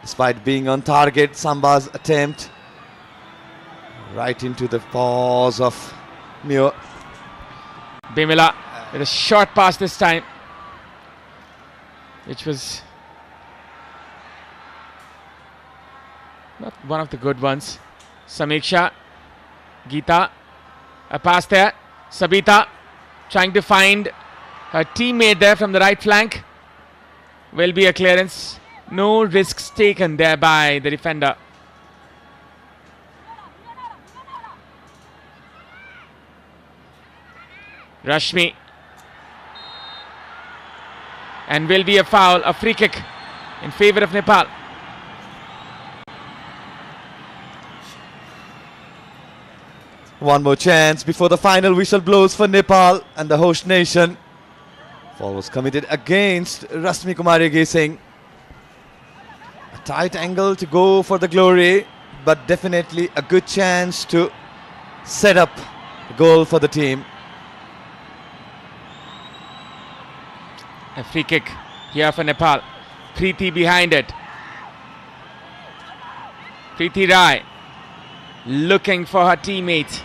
despite being on target. Samba's attempt right into the paws of Myo. Bimala with a short pass this time, which was not one of the good ones. Samiksha, Geeta, a pass there. Sabita trying to find her teammate there from the right flank. Will be a clearance. No risks taken there by the defender. Rashmi. And will be a foul, a free kick in favor of Nepal. One more chance before the final whistle blows for Nepal and the host nation. Foul was committed against Rashmi Kumari Gesing. A tight angle to go for the glory, but definitely a good chance to set up a goal for the team. A free kick here for Nepal. Preeti behind it. Preeti Rai looking for her teammate.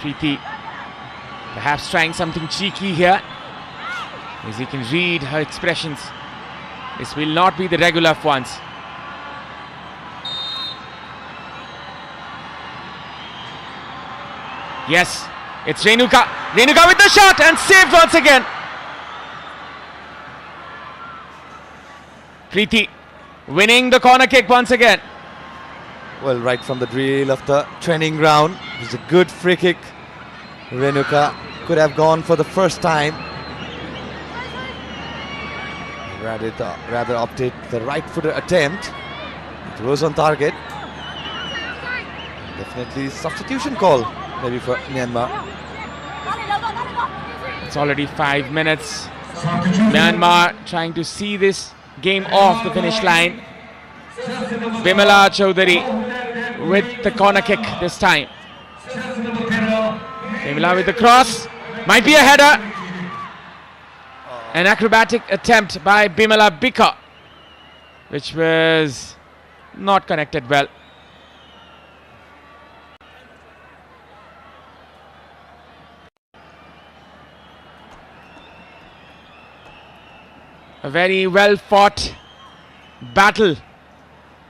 Preeti perhaps trying something cheeky here, as you can read her expressions. This will not be the regular ones. Yes, it's Renuka. Renuka with the shot and saved once again. Preeti winning the corner kick once again. Well, right from the drill of the training ground, it was a good free kick. Renuka could have gone for the first time. Rather opted the right-footed attempt. It was on target. Definitely substitution call maybe for Myanmar. It's already 5 minutes. Myanmar trying to see this game off the finish line. Bimala Chaudhary with the corner kick this time. Bimala with the cross. Might be a header. An acrobatic attempt by Bimala Bika, which was not connected well. A very well fought battle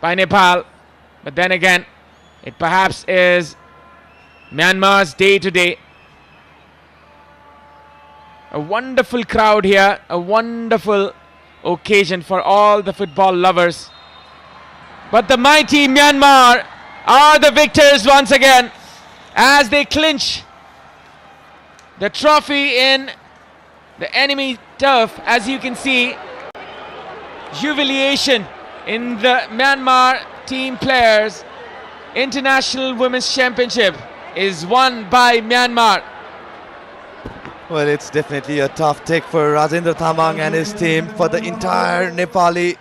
by Nepal, but then again, it perhaps is Myanmar's day today. A wonderful crowd here, a wonderful occasion for all the football lovers. But the mighty Myanmar are the victors once again as they clinch the trophy in the enemy turf. As you can see, jubilation in the Myanmar team players. International Women's Championship is won by Myanmar. Well, it's definitely a tough take for Rajendra Thamang and his team, for the entire Nepali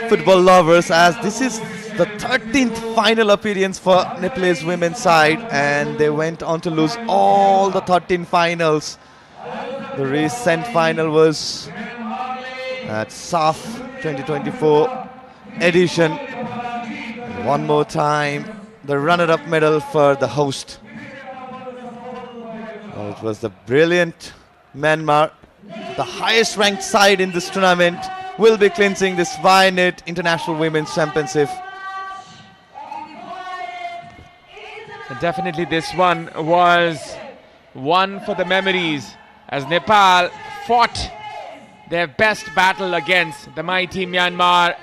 football lovers, as this is the 13th final appearance for Nepalese women's side, and they went on to lose all the 13 finals. The recent final was at SAF 2024 edition. And one more time, the runner-up medal for the host. Well, it was the brilliant Myanmar, the highest ranked side in this tournament, will be clinching this VNet International Women's Championship. And definitely this one was one for the memories, as Nepal fought their best battle against the mighty Myanmar.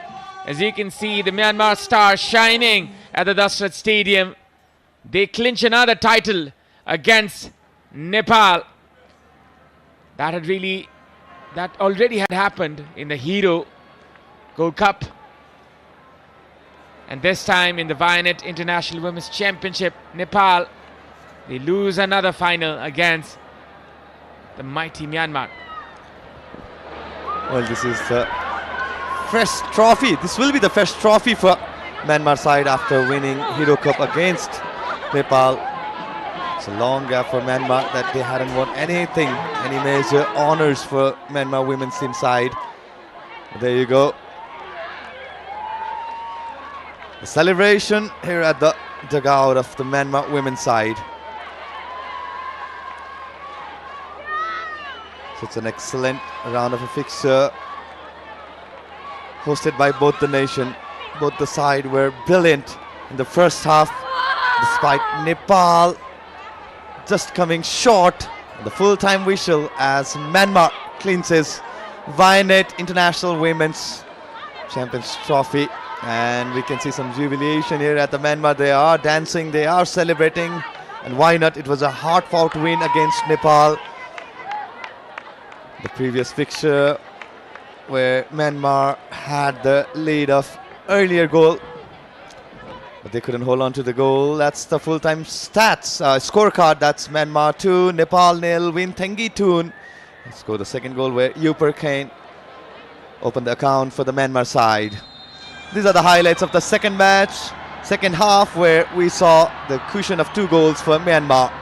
As you can see, the Myanmar star shining at the Dasrat Stadium. They clinch another title against Nepal. That already had happened in the Hero Gold Cup. And this time in the VNet International Women's Championship, Nepal, they lose another final against the mighty Myanmar. Well, this is the first trophy. This will be the first trophy for Myanmar side after winning Hero Cup against Nepal. It's a long gap for Myanmar that they hadn't won anything, any major honors for Myanmar women's team side. There you go. The celebration here at the dugout of the Myanmar women's side. So it's an excellent round of a fixture hosted by both the nation. Both the side were brilliant in the first half, despite Nepal just coming short of the full-time whistle as Myanmar clinches 2025international Women's Champions Trophy. And we can see some jubilation here at the Myanmar. They are dancing, they are celebrating, and why not? It was a hard-fought win against Nepal. The previous fixture where Myanmar had the lead of earlier goal, but they couldn't hold on to the goal. That's the full-time stats scorecard. That's Myanmar 2, Nepal 0, Win Thengi 2. Let's go the second goal where Upur Kane opened the account for the Myanmar side. These are the highlights of the second match, second half, where we saw the cushion of 2 goals for Myanmar.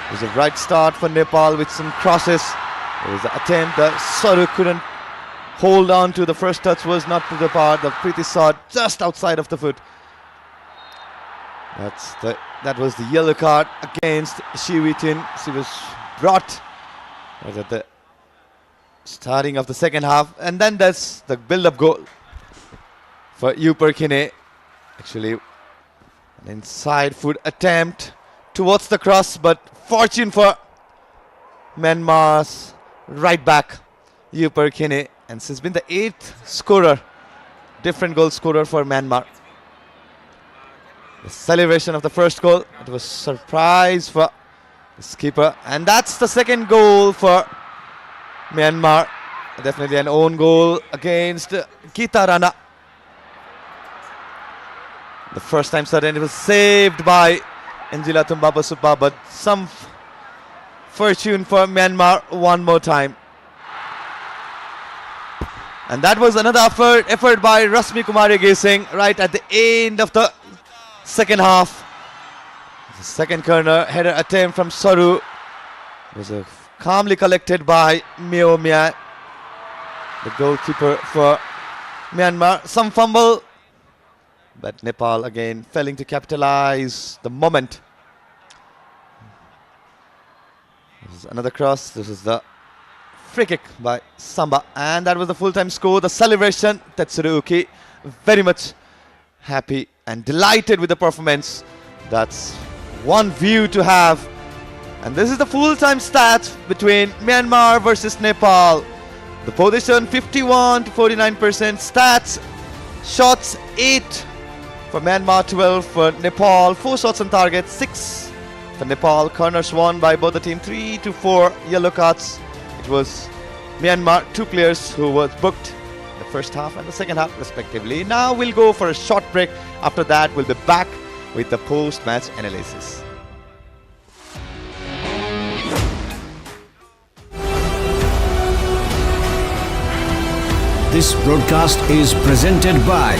It was a right start for Nepal with some crosses. There was an attempt that Saru couldn't hold on to. The first touch was not to the par. The Preeti saw it just outside of the foot. That was the yellow card against Shiwitin. She was brought at the starting of the second half, and then that's the build-up goal for Upur Kane. Actually, an inside foot attempt towards the cross, but fortune for Myanmar's right back, Upur Kane, and she's been the 8th scorer, different goal scorer for Myanmar. The celebration of the first goal, it was surprise for the skipper, and that's the second goal for Myanmar. Definitely an own goal against Geeta Rana. The first time sudden it was saved by Angela Tumbaba, but some fortune for Myanmar one more time. And that was another effort by Rasmi Kumari Gesing right at the end of the second half. The second corner header attempt from Saru was calmly collected by Meo Mia, the goalkeeper for Myanmar. Some fumble, but Nepal again failing to capitalize the moment. This is another cross. This is the free kick by Samba, and that was the full-time score. The celebration, Tetsuro Uki very much happy and delighted with the performance. That's one view to have. And this is the full-time stats between Myanmar versus Nepal. The position 51 to 49%. Stats, shots 8 for Myanmar, 12 for Nepal. 4 shots on target, 6 for Nepal. Corners won by both the team, 3 to 4 yellow cards. It was Myanmar, 2 players who was booked the first half and the second half respectively. Now we'll go for a short break. After that, we'll be back with the post-match analysis. This broadcast is presented by